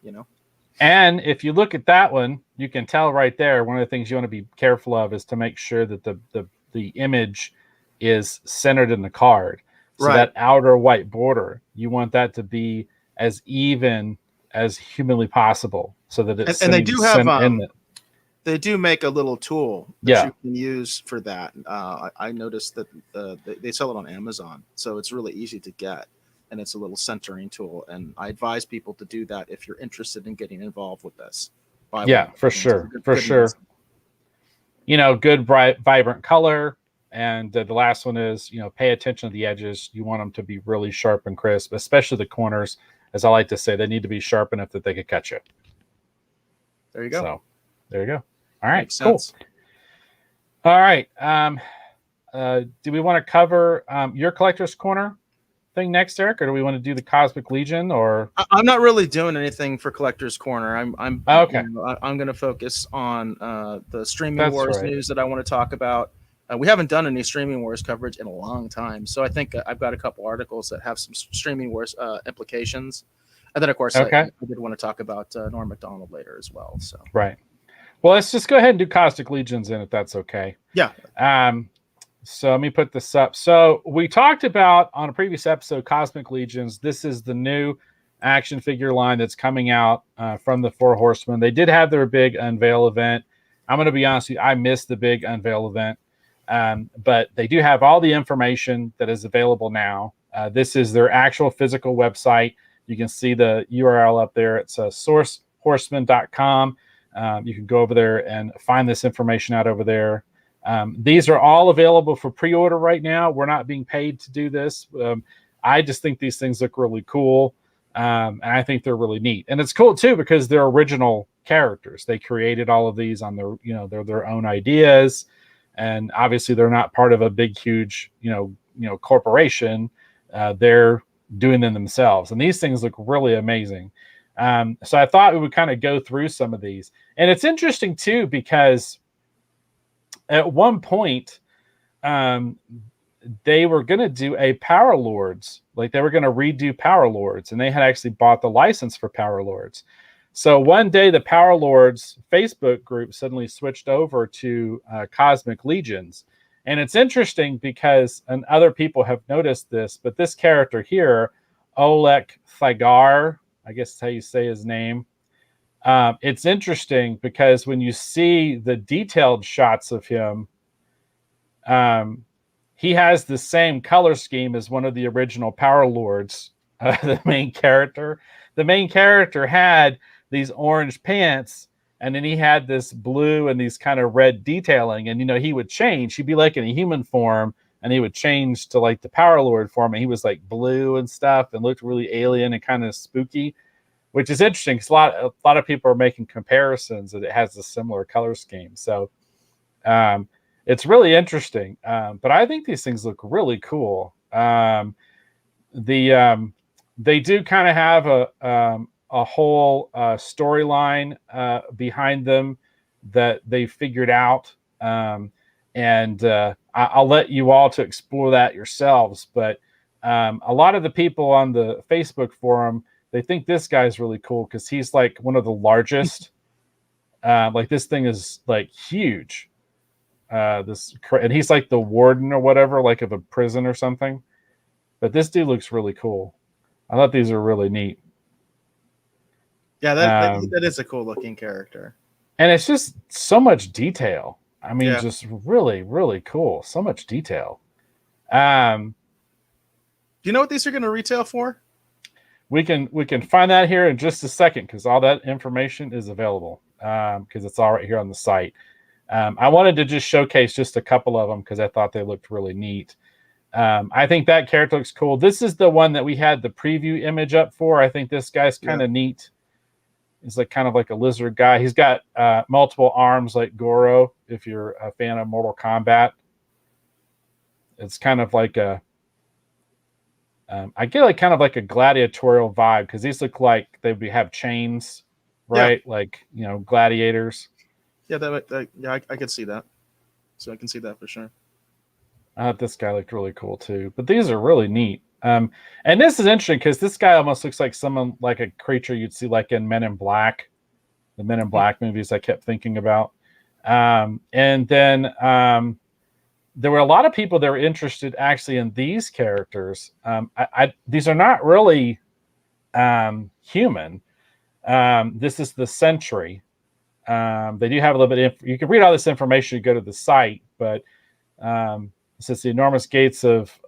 And if you look at that one, you can tell right there, one of the things you want to be careful of is to make sure that the image is centered in the card. So that outer white border, you want that to be as even as humanly possible, so that it's and they do have they do make a little tool that you can use for that. I noticed that they sell it on Amazon, so it's really easy to get. and it's a little centering tool. And I advise people to do that if you're interested in getting involved with this. For sure. Good, bright, vibrant color. And the last one is, pay attention to the edges. You want them to be really sharp and crisp, especially the corners. As I like to say, they need to be sharp enough that they could cut you. There you go. So, there you go. All right, Makes sense. Cool. All right. Do we want to cover your collector's corner thing next, Eric, or do we want to do the Cosmic Legion? Or I'm not really doing anything for collector's corner. I'm okay. I'm going to focus on the streaming wars news that I want to talk about. We haven't done any streaming wars coverage in a long time, so I think I've got a couple articles that have some streaming wars implications, and then of course I did want to talk about Norm Macdonald later as well. So right. Well, let's just go ahead and do Caustic Legions in, if that's okay. Yeah. So let me put this up. So we talked about on a previous episode, Cosmic Legions. This is the new action figure line that's coming out from the Four Horsemen. They did have their big unveil event. I'm going to be honest with you, I missed the big unveil event. But they do have all the information that is available now. This is their actual physical website. You can see the URL up there. It's sourcehorsemen.com. You can go over there and find this information out over there. These are all available for pre-order right now. We're not being paid to do this. I just think these things look really cool. And I think they're really neat. And it's cool too, because they're original characters. They created all of these on they're their own ideas. And obviously they're not part of a big, huge, corporation. They're doing them themselves. And these things look really amazing. So I thought we would kind of go through some of these. And it's interesting too, because at one point, they were going to do a Power Lords, like they were going to redo Power Lords, and they had actually bought the license for Power Lords. So one day, the Power Lords Facebook group suddenly switched over to Cosmic Legions. And it's interesting because, and other people have noticed this, but this character here, Oleg Thagar, I guess that's how you say his name. It's interesting because when you see the detailed shots of him, he has the same color scheme as one of the original Power Lords, the main character. The main character had these orange pants, and then he had this blue and these kind of red detailing. And, he would change. He'd be like in a human form, and he would change to like the Power Lord form. And he was like blue and stuff and looked really alien and kind of spooky, which is interesting because a lot of people are making comparisons that it has a similar color scheme. So it's really interesting. But I think these things look really cool. They do kind of have a whole storyline behind them that they figured out. And I'll let you all to explore that yourselves. But a lot of the people on the Facebook forum, they think this guy's really cool because he's like one of the largest. Like this thing is like huge. And he's like the warden or whatever, like of a prison or something. But this dude looks really cool. I thought these are really neat. Yeah, that is a cool looking character. And it's just so much detail. I mean, just really, really cool. So much detail. Do you know what these are going to retail for? We can find that here in just a second because all that information is available because it's all right here on the site. I wanted to just showcase just a couple of them because I thought they looked really neat. I think that character looks cool. This is the one that we had the preview image up for. I think this guy's kind of neat. He's like kind of like a lizard guy. He's got multiple arms like Goro, if you're a fan of Mortal Kombat. It's kind of like I get like kind of like a gladiatorial vibe because these look like they have chains, right? Yeah. Like, gladiators. Yeah, I could see that. So I can see that for sure. I thought this guy looked really cool too. But these are really neat. And this is interesting because this guy almost looks like someone like a creature you'd see like in Men in Black, the Men in Black movies I kept thinking about. And then there were a lot of people that were interested actually in these characters. These are not really human. This is the Sentry. They do have a little bit. You can read all this information. You go to the site, but It says the enormous gates of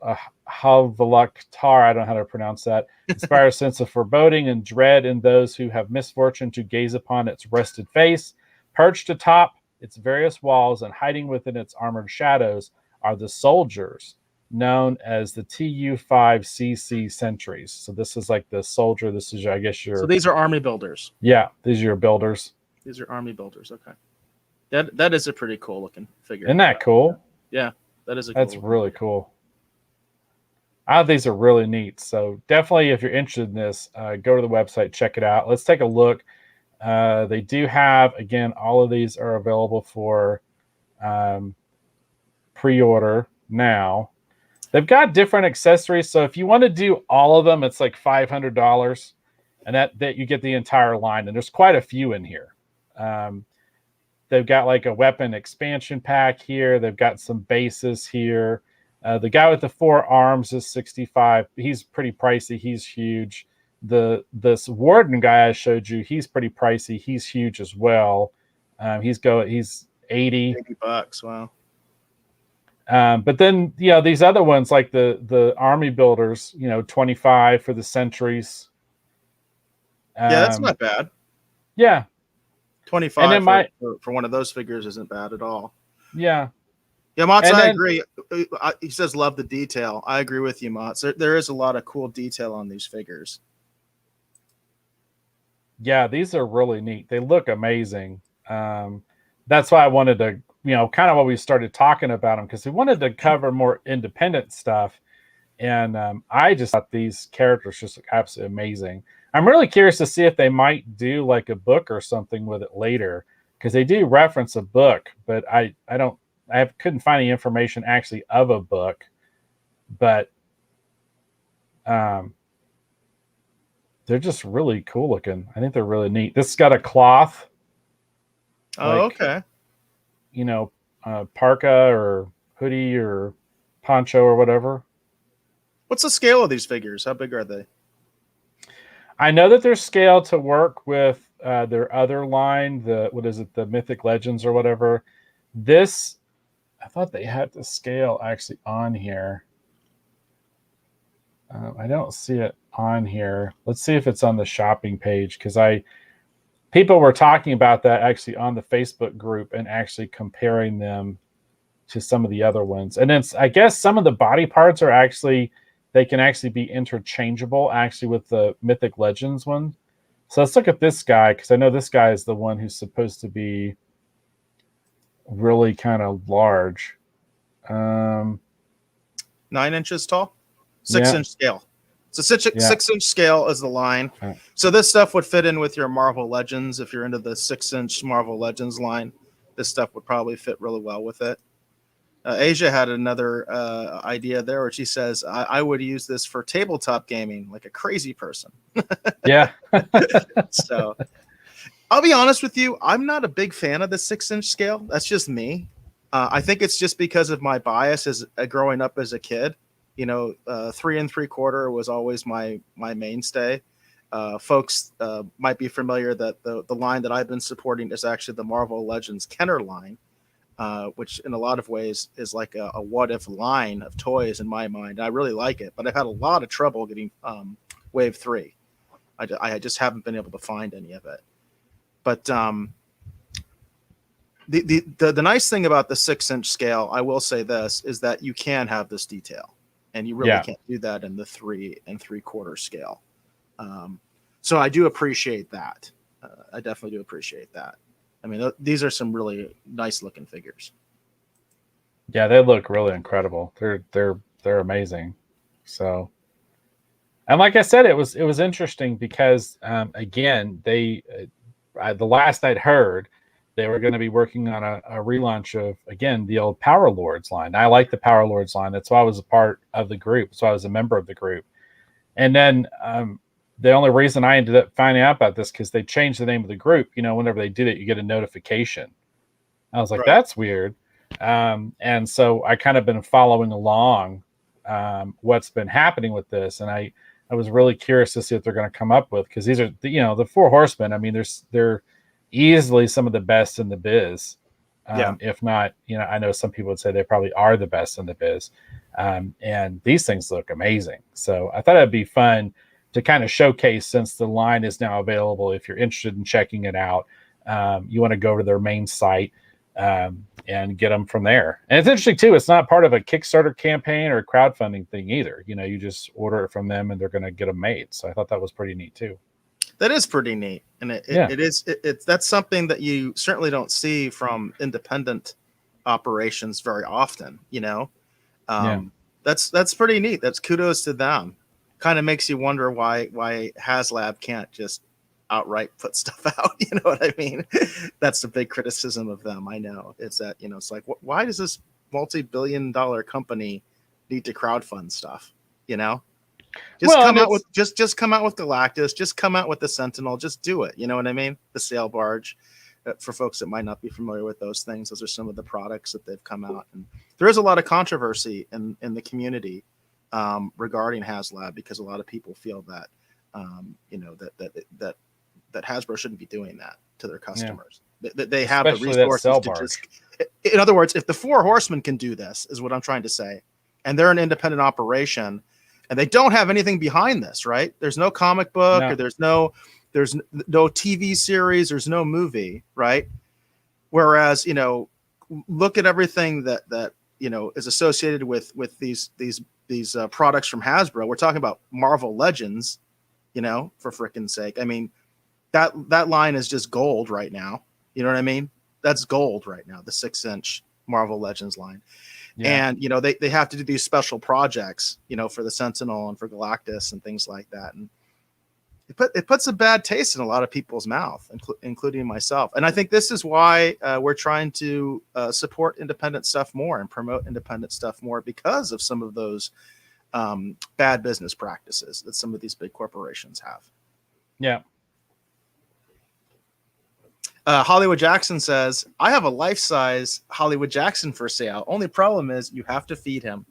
Havalaktar, I don't know how to pronounce that, inspire a sense of foreboding and dread in those who have misfortune to gaze upon its rusted face. Perched atop its various walls and hiding within its armored shadows are the soldiers, known as the TU-5CC sentries. So this is like the soldier. This is, I guess, your... So these are army builders. Yeah, these are your builders. These are army builders. Okay. That is a pretty cool looking figure. Isn't that cool? Yeah, that is That's really cool. I think these are really neat. So definitely, if you're interested in this, go to the website, check it out. Let's take a look. They do have, again, all of these are available for pre-order now. They've got different accessories. So if you want to do all of them, it's like $500, and that you get the entire line. And there's quite a few in here. They've got like a weapon expansion pack here. They've got some bases here. The guy with the 4 arms is $65. He's pretty pricey. He's huge. This warden guy I showed you, he's pretty pricey. He's huge as well. He's $80. $80. Wow. But then, these other ones like the army builders, $25 for the sentries. Yeah, that's not bad. Yeah. 25 and then for one of those figures isn't bad at all. Yeah. Yeah, Mats, I agree. He says love the detail. I agree with you, Mats. There is a lot of cool detail on these figures. Yeah, these are really neat. They look amazing. That's why I wanted to, kind of what we started talking about them, because we wanted to cover more independent stuff. And I just thought these characters just look absolutely amazing. I'm really curious to see if they might do like a book or something with it later, because they do reference a book, but I couldn't find any information actually of a book. But they're just really cool looking. I think they're really neat. This has got a cloth. Oh, okay. Parka or hoodie or poncho or whatever. What's the scale of these figures? How big are they? I know that they're scaled to work with their other line, the Mythic Legends or whatever. This, I thought they had the scale actually on here. I don't see it on here. Let's see if it's on the shopping page, because people were talking about that actually on the Facebook group and actually comparing them to some of the other ones. And then I guess some of the body parts are actually, they can actually be interchangeable actually with the Mythic Legends one. So let's look at this guy, because I know this guy is the one who's supposed to be really kind of large. 9 inches tall, 6-inch scale. So 6-inch scale is the line. Okay. So this stuff would fit in with your Marvel Legends. If you're into the 6-inch Marvel Legends line, this stuff would probably fit really well with it. Asia had another idea there where she says, I would use this for tabletop gaming like a crazy person. Yeah. So I'll be honest with you. I'm not a big fan of the 6-inch scale. That's just me. I think it's just because of my bias as growing up as a kid. 3 3/4 was always my mainstay. Folks might be familiar that the line that I've been supporting is actually the Marvel Legends Kenner line. Which in a lot of ways is like a what-if line of toys in my mind. I really like it, but I've had a lot of trouble getting Wave 3. I just haven't been able to find any of it. But the nice thing about the 6-inch scale, I will say this, is that you can have this detail, and you really can't do that in the 3 3/4 scale. So I do appreciate that. I definitely do appreciate that. I mean, these are some really nice looking figures. Yeah, they look really incredible. They're amazing. So, and like I said, it was interesting because again, the last I'd heard, they were going to be working on a relaunch of, again, the old Power Lords line. I like the Power Lords line. That's why I was a part of the group. That's why I was a member of the group. And then the only reason I ended up finding out about this, because they changed the name of the group. Whenever they did it, you get a notification. I was like, right. That's weird. And so I kind of been following along what's been happening with this. And I was really curious to see what they're going to come up with, because these are, the 4 Horsemen. I mean, they're easily some of the best in the biz. If not, I know some people would say they probably are the best in the biz. And these things look amazing. So I thought it'd be fun to kind of showcase, since the line is now available. If you're interested in checking it out, you want to go to their main site and get them from there. And it's interesting too, it's not part of a Kickstarter campaign or a crowdfunding thing either. You just order it from them and they're going to get them made. So I thought that was pretty neat too. That is pretty neat. And that's something that you certainly don't see from independent operations very often, That's pretty neat. That's kudos to them. Kind of makes you wonder why HasLab can't just outright put stuff out. You know what I mean? That's the big criticism of them. I know. It's that, it's like, why does this multi-billion-dollar company need to crowdfund stuff? Just come out with Galactus, just come out with the Sentinel, just do it. You know what I mean? The sail barge. For folks that might not be familiar with those things, those are some of the products that they've come out. And there is a lot of controversy in the community regarding HasLab, because a lot of people feel that that Hasbro shouldn't be doing that to their customers. Yeah. They have especially the resources to just. In other words, if the Four Horsemen can do this, is what I'm trying to say, and they're an independent operation, and they don't have anything behind this, right? There's no comic book, or there's no TV series, there's no movie, right? Whereas, look at everything that is associated with these products from Hasbro. We're talking about Marvel Legends, for frickin' sake. I mean, that line is just gold right now. You know what I mean? That's gold right now, the 6-inch Marvel Legends line. Yeah. And, they have to do these special projects, for the Sentinel and for Galactus and things like that. And it puts a bad taste in a lot of people's mouth, including myself. And I think this is why we're trying to support independent stuff more and promote independent stuff more, because of some of those bad business practices that some of these big corporations have. Yeah. Hollywood Jackson says, I have a life-size Hollywood Jackson for sale. Only problem is you have to feed him.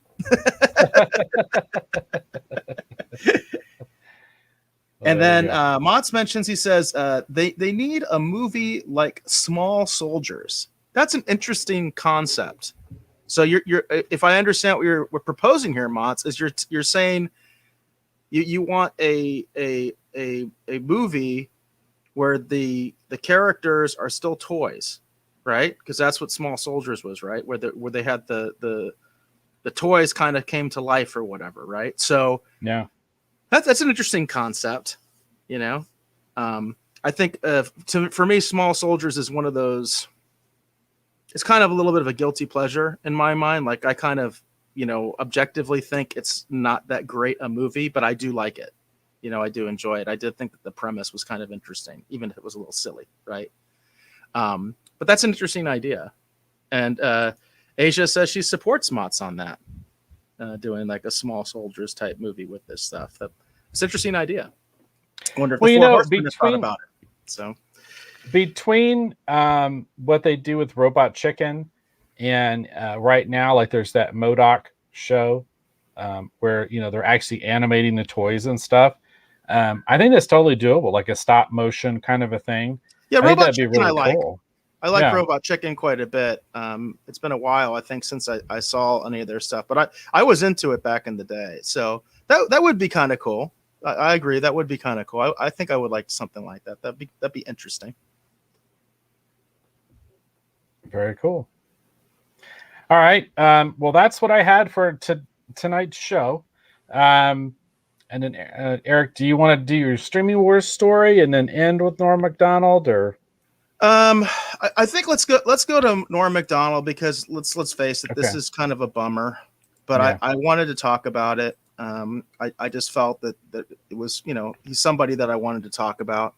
And then Mott's mentions, he says, they need a movie like Small Soldiers. That's an interesting concept. So you're if I understand what we're proposing here, Mott's, is you're saying you want a movie where the characters are still toys, right? Because that's what Small Soldiers was, right? Where they had the toys kind of came to life or whatever, right? So yeah. That's an interesting concept, I think for me, Small Soldiers is one of those. It's kind of a little bit of a guilty pleasure in my mind. Like, I kind of, objectively think it's not that great a movie, but I do like it. I do enjoy it. I did think that the premise was kind of interesting, even if it was a little silly, right? But that's an interesting idea. And Asia says she supports Mott's on that. Doing like a Small Soldiers type movie with this stuff. It's an interesting idea. I wonder if the Four Horsemen have thought about it. So between what they do with Robot Chicken and right now, like there's that MODOK show where they're actually animating the toys and stuff. I think that's totally doable, like a stop motion kind of a thing. Yeah, Robot Chicken really I cool. I like Robot Chicken quite a bit. It's been a while, I think, since I saw any of their stuff, but I was into it back in the day. So that would be kind of cool. I agree. That would be kind of cool. I think I would like something like that. That'd be interesting. Very cool. All right. Well, that's what I had for tonight's show. And then Eric, do you want to do your Streaming Wars story and then end with Norm Macdonald, or? I think let's go to Norm Macdonald, because let's face it, this is kind of a bummer, but yeah. I wanted to talk about it. I just felt that it was, he's somebody that I wanted to talk about.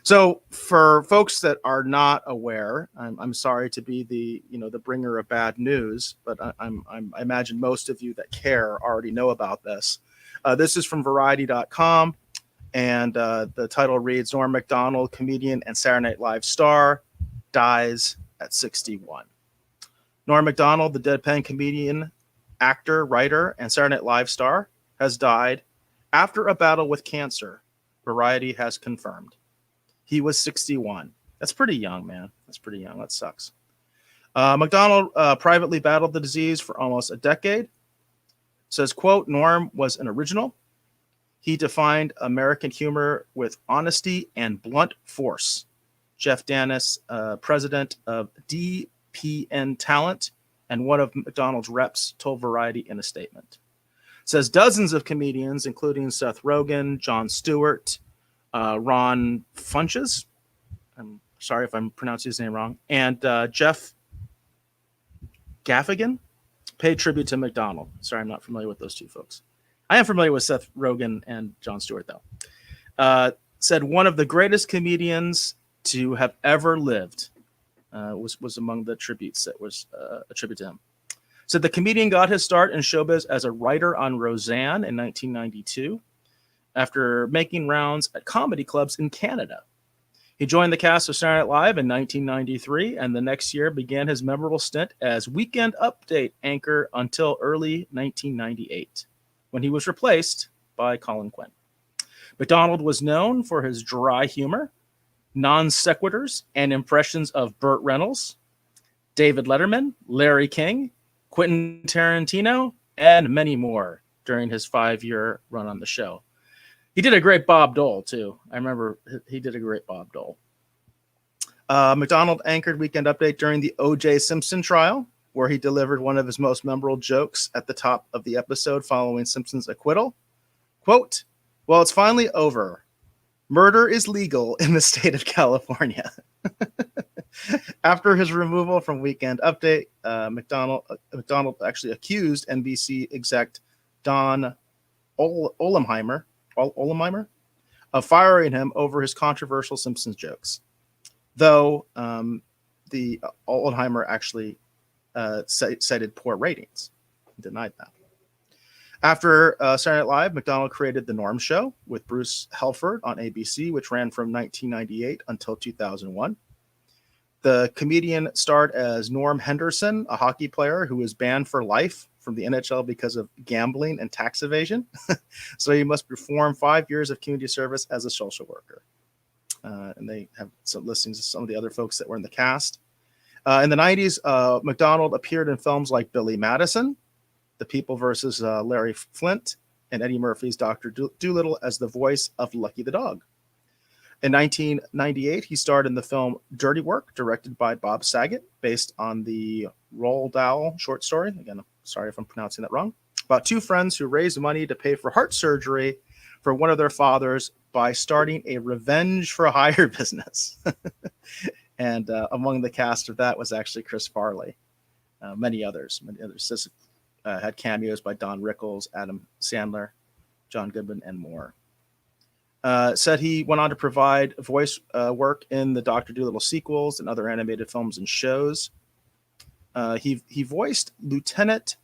So for folks that are not aware, I'm sorry to be the bringer of bad news, but I imagine most of you that care already know about this. This is from Variety.com. And the title reads, Norm Macdonald, comedian and Saturday Night Live star, dies at 61. Norm Macdonald, the deadpan comedian, actor, writer, and Saturday Night Live star, has died after a battle with cancer, Variety has confirmed. He was 61. That's pretty young, man. That's pretty young. That sucks. Macdonald privately battled the disease for almost a decade. Says, quote, Norm was an original. He defined American humor with honesty and blunt force. Jeff Dennis, president of DPN Talent and one of Macdonald's reps, told Variety in a statement. Says dozens of comedians, including Seth Rogen, Jon Stewart, Ron Funches, I'm sorry if I'm pronouncing his name wrong, and Jeff Gaffigan, paid tribute to Macdonald. Sorry, I'm not familiar with those two folks. I am familiar with Seth Rogen and Jon Stewart, though. Said one of the greatest comedians to have ever lived was among the tributes that was a tribute to him. Said the comedian got his start in showbiz as a writer on Roseanne in 1992 after making rounds at comedy clubs in Canada. He joined the cast of Saturday Night Live in 1993, and the next year began his memorable stint as Weekend Update anchor until early 1998, when he was replaced by Colin Quinn. Macdonald was known for his dry humor, non sequiturs, and impressions of Burt Reynolds, David Letterman, Larry King, Quentin Tarantino, and many more during his 5-year run on the show. He did a great Bob Dole, too. I remember he did a great Bob Dole. Macdonald anchored Weekend Update during the O.J. Simpson trial, where he delivered one of his most memorable jokes at the top of the episode following Simpson's acquittal. Quote, well, it's finally over. Murder is legal in the state of California. After his removal from Weekend Update, Macdonald actually accused NBC exec Don Olemheimer of firing him over his controversial Simpsons jokes. Though the Olemheimer actually cited poor ratings. He denied that. After Saturday Night Live, Macdonald created The Norm Show with Bruce Helford on ABC, which ran from 1998 until 2001. The comedian starred as Norm Henderson, a hockey player who was banned for life from the NHL because of gambling and tax evasion. So he must perform 5 years of community service as a social worker. And they have some listings of some of the other folks that were in the cast. In the 90s, Macdonald appeared in films like Billy Madison, The People versus Larry Flint, and Eddie Murphy's Dr. Dolittle as the voice of Lucky the Dog. In 1998, he starred in the film Dirty Work, directed by Bob Saget, based on the Roald Dahl short story. Again, sorry if I'm pronouncing that wrong. About two friends who raised money to pay for heart surgery for one of their fathers by starting a revenge for hire business. And among the cast of that was actually Chris Farley. Many others. Had cameos by Don Rickles, Adam Sandler, John Goodman, and more. Said he went on to provide voice work in the Dr. Dolittle sequels and other animated films and shows. He voiced Lieutenant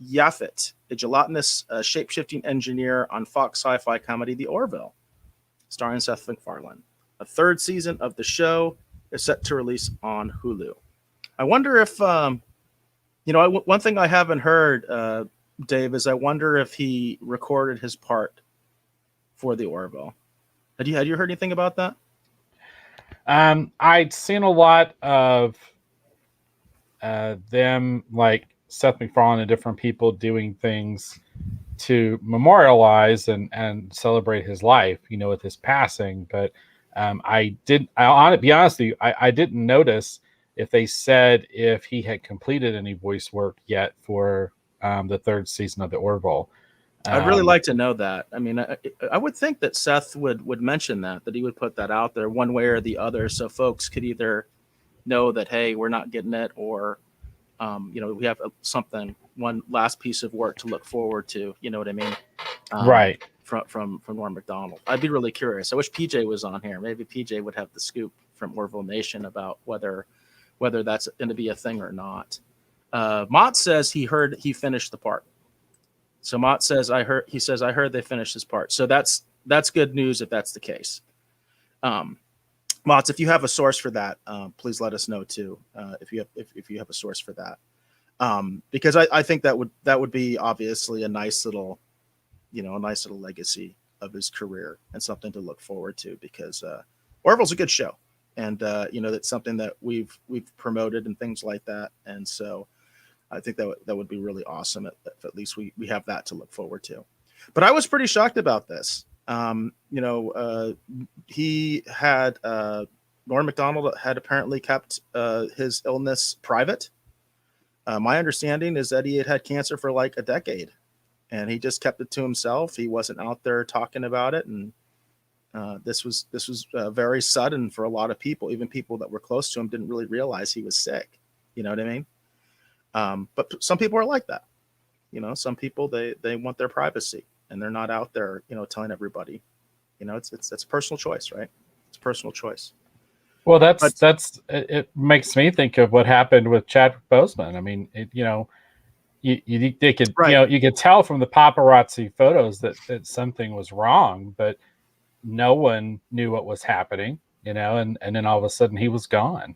Yaphet, a gelatinous shape-shifting engineer on Fox sci-fi comedy The Orville, starring Seth MacFarlane. A third season of the show is set to release on Hulu. I wonder if, one thing I haven't heard, Dave, is I wonder if he recorded his part for The Orville. Had you heard anything about that? I'd seen a lot of them, like Seth MacFarlane and different people doing things to memorialize and celebrate his life, with his passing. But I be honest with you, I didn't notice if they said if he had completed any voice work yet for the third season of The Orville. I'd really like to know that. I mean, I would think that Seth would mention that he would put that out there one way or the other, so folks could either know that, hey, we're not getting it, or we have one last piece of work to look forward to. You know what I mean? Right. From Norm Macdonald. I'd be really curious. I wish PJ was on here. Maybe PJ would have the scoop from Orville Nation about whether that's going to be a thing or not. Mott says he heard he finished the part. So Mott says I heard they finished his part. So that's good news if that's the case. Mott, if you have a source for that, please let us know too. If you have a source for that, because I think that would be obviously a nice little legacy of his career and something to look forward to, because Orville's a good show. and that's something that we've promoted and things like that. And so I think that would be really awesome. At least we have that to look forward to. But I was pretty shocked about this. He had Norm Macdonald had apparently kept his illness private. My understanding is that he had cancer for like a decade, and he just kept it to himself. He wasn't out there talking about it, and this was very sudden for a lot of people. Even people that were close to him didn't really realize he was sick. You know what I mean? But some people are like that. Some people they want their privacy, and they're not out there, telling everybody. It's a personal choice, right? It's a personal choice. Well, it makes me think of what happened with Chadwick Boseman. I mean, they could, right. You could tell from the paparazzi photos that something was wrong, but no one knew what was happening, and then all of a sudden he was gone,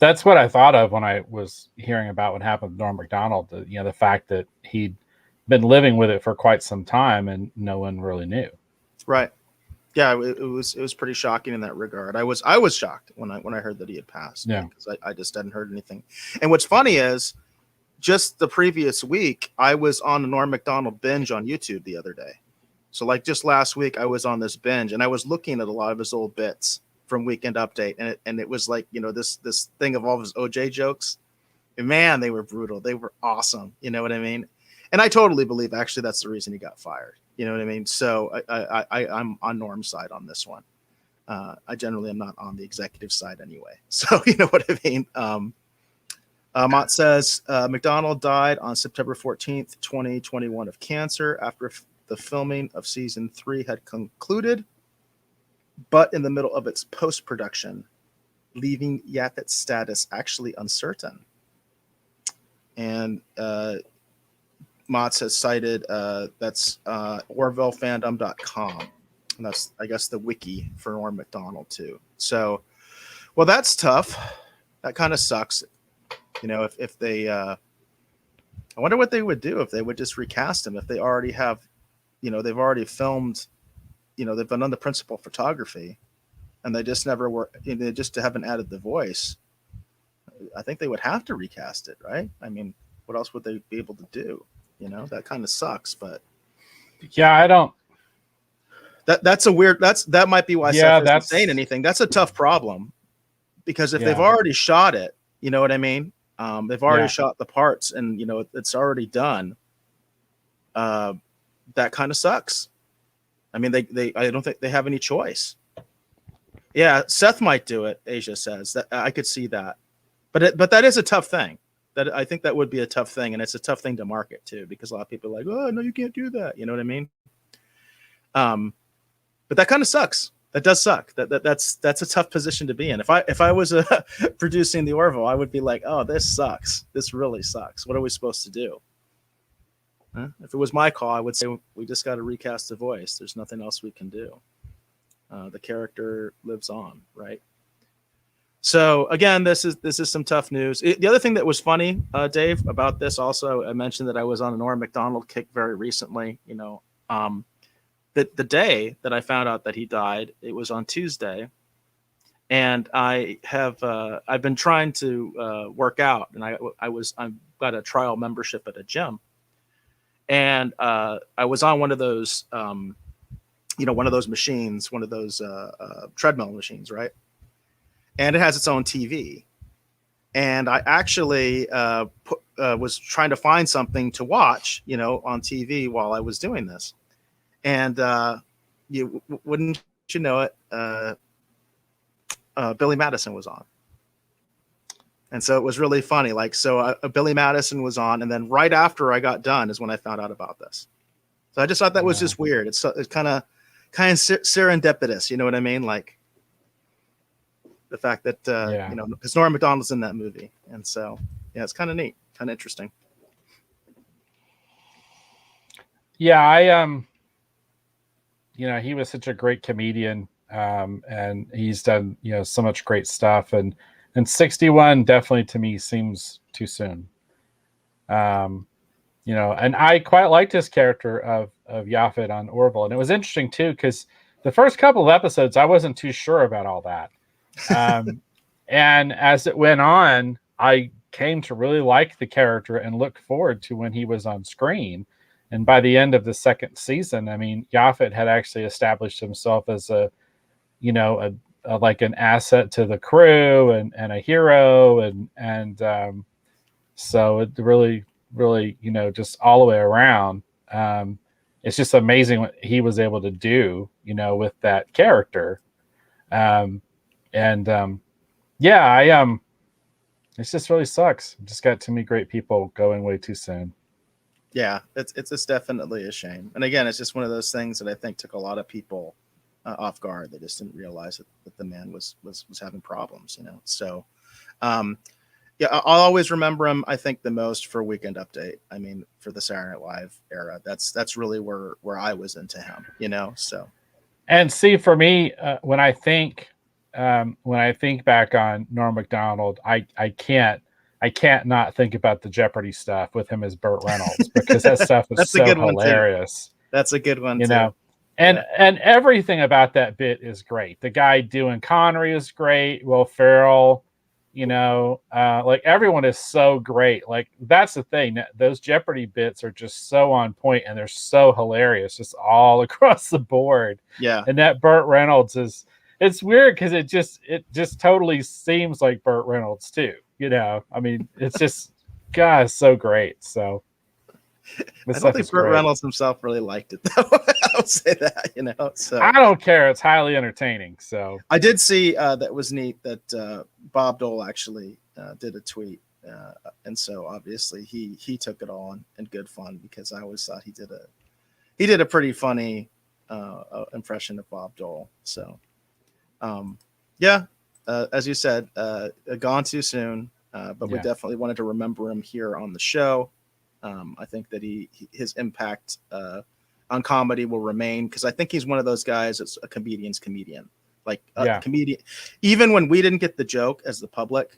that's what I thought of when I was hearing about what happened with Norm Macdonald. The fact that he'd been living with it for quite some time and no one really knew. Right. Yeah, it was pretty shocking in that regard. I was shocked when I heard that he had passed. Yeah, because I just hadn't heard anything. And what's funny is, just the previous week, I was on a Norm Macdonald binge on YouTube the other day. So like just last week, I was on this binge, and I was looking at a lot of his old bits from Weekend Update, and it was like this thing of all of his OJ jokes. And man, they were brutal. They were awesome. You know what I mean? And I totally believe actually that's the reason he got fired. You know what I mean? So I'm on Norm's side on this one. I generally am not on the executive side anyway. So you know what I mean? Mott says Macdonald died on September 14th, 2021 of cancer after the filming of season 3 had concluded, but in the middle of its post-production, leaving Yaphet's status actually uncertain. And Mott has cited that's OrvilleFandom.com. And that's, I guess, the wiki for Norm Macdonald too. So, well, that's tough. That kind of sucks. If they, I wonder what they would do if they would just recast him. If they already have, they've already filmed, they've done the principal photography, and they just never were, they just haven't added the voice. I think they would have to recast it, right? I mean, what else would they be able to do? That kind of sucks, but yeah, I don't. That might be why Seth isn't saying anything. That's a tough problem, because if they've already shot it, you know what I mean? They've already shot the parts, and it's already done. That kind of sucks. I mean, I don't think they have any choice. Yeah, Seth might do it. Asia says that I could see that, but that is a tough thing. That I think that would be a tough thing, and it's a tough thing to market too, because a lot of people are like, oh no, you can't do that. You know what I mean? But that kind of sucks. That does suck. That's a tough position to be in. If I was producing the Orville, I would be like, oh, this sucks. This really sucks. What are we supposed to do? If it was my call, I would say we just got to recast the voice. There's nothing else we can do. The character lives on, right? So again, this is some tough news. The other thing that was funny, Dave, about this also, I mentioned that I was on a Norm Macdonald kick very recently. The day that I found out that he died, it was on Tuesday, and I've been trying to work out, and I've got a trial membership at a gym, and I was on one of those one of those machines, one of those treadmill machines, right? And it has its own TV, and I actually was trying to find something to watch, on TV while I was doing this. And wouldn't you know it, Billy Madison was on. And so it was really funny. Billy Madison was on, and then right after I got done is when I found out about this. So I just thought that was just weird. It's kind of serendipitous. You know what I mean? Like the fact that, because Norm Macdonald's in that movie. And so, yeah, it's kind of neat, kind of interesting. Yeah, he was such a great comedian, and he's done, so much great stuff. And 61 definitely to me seems too soon. And I quite liked his character of Yaphet on Orville. And it was interesting too, because the first couple of episodes, I wasn't too sure about all that. And as it went on, I came to really like the character and look forward to when he was on screen. And by the end of the second season, I mean, Yaphet had actually established himself as a like an asset to the crew and a hero. And so it really, really, just all the way around. It's just amazing what he was able to do, with that character. And yeah, it just really sucks. Just got too many great people going way too soon. Yeah, it's definitely a shame. And again, it's just one of those things that I think took a lot of people off guard. They just didn't realize that the man was having problems, So, yeah, I'll always remember him. I think the most for Weekend Update. I mean, for the Saturday Night Live era, that's really where I was into him, So, and see, for me, when I think back on Norm Macdonald, I can't not think about the Jeopardy stuff with him as Burt Reynolds, because that stuff is so hilarious. That's a good one, too. And everything about that bit is great. The guy doing Connery is great. Will Ferrell, like everyone is so great. Like that's the thing. Those Jeopardy bits are just so on point and they're so hilarious, just all across the board. Yeah. And that Burt Reynolds it's weird because it just totally seems like Burt Reynolds too. I mean, it's just, God, it's so great. So I don't think Burt Reynolds himself really liked it, though. I would say that, So I don't care. It's highly entertaining. So I did see that was neat that Bob Dole actually did a tweet, and so obviously he took it all in good fun, because I always thought he did a pretty funny impression of Bob Dole. So yeah, as you said, gone too soon, but we definitely wanted to remember him here on the show. I think that his impact on comedy will remain, because I think he's one of those guys that's a comedian's comedian. Like a comedian, even when we didn't get the joke as the public,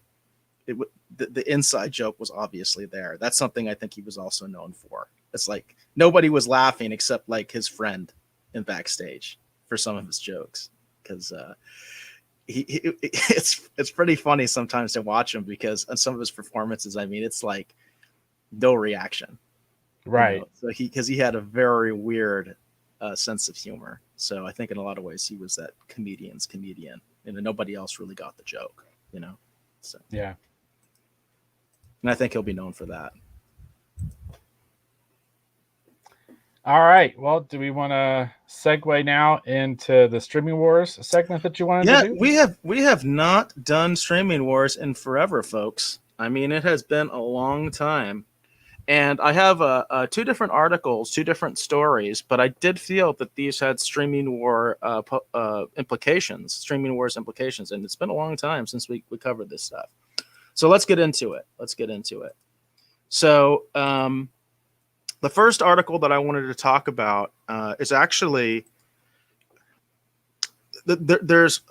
the inside joke was obviously there. That's something I think he was also known for. It's like nobody was laughing except like his friend in backstage for some of his jokes, because it's pretty funny sometimes to watch him, because on some of his performances, I mean, it's like no reaction, right? So because he had a very weird sense of humor. So I think in a lot of ways he was that comedian's comedian, and nobody else really got the joke, So yeah, and I think he'll be known for that. All right. Well, do we want to segue now into the Streaming Wars segment that you wanted to do? we have not done Streaming Wars in forever, folks. I mean, it has been a long time. And I have two different articles, two different stories, but I did feel that these had Streaming Wars implications, and it's been a long time since we covered this stuff. So let's get into it. So the first article that I wanted to talk about is actually this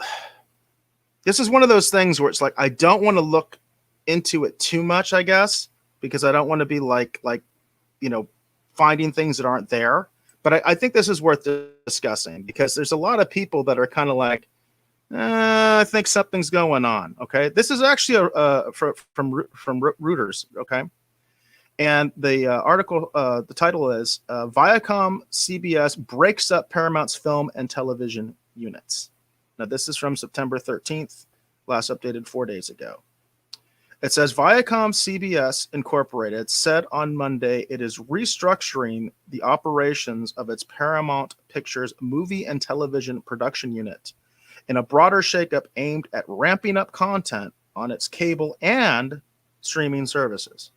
is one of those things where it's like I don't want to look into it too much, I guess, because I don't want to be like finding things that aren't there. But I think this is worth discussing, because there's a lot of people that are kind of like, I think something's going on. Okay, this is actually from Reuters. Okay, and the article, the title is Viacom CBS breaks up Paramount's film and television units. Now this is from September 13th, last updated 4 days ago. It says Viacom CBS Incorporated said on Monday it is restructuring the operations of its Paramount Pictures movie and television production unit in a broader shakeup aimed at ramping up content on its cable and streaming services.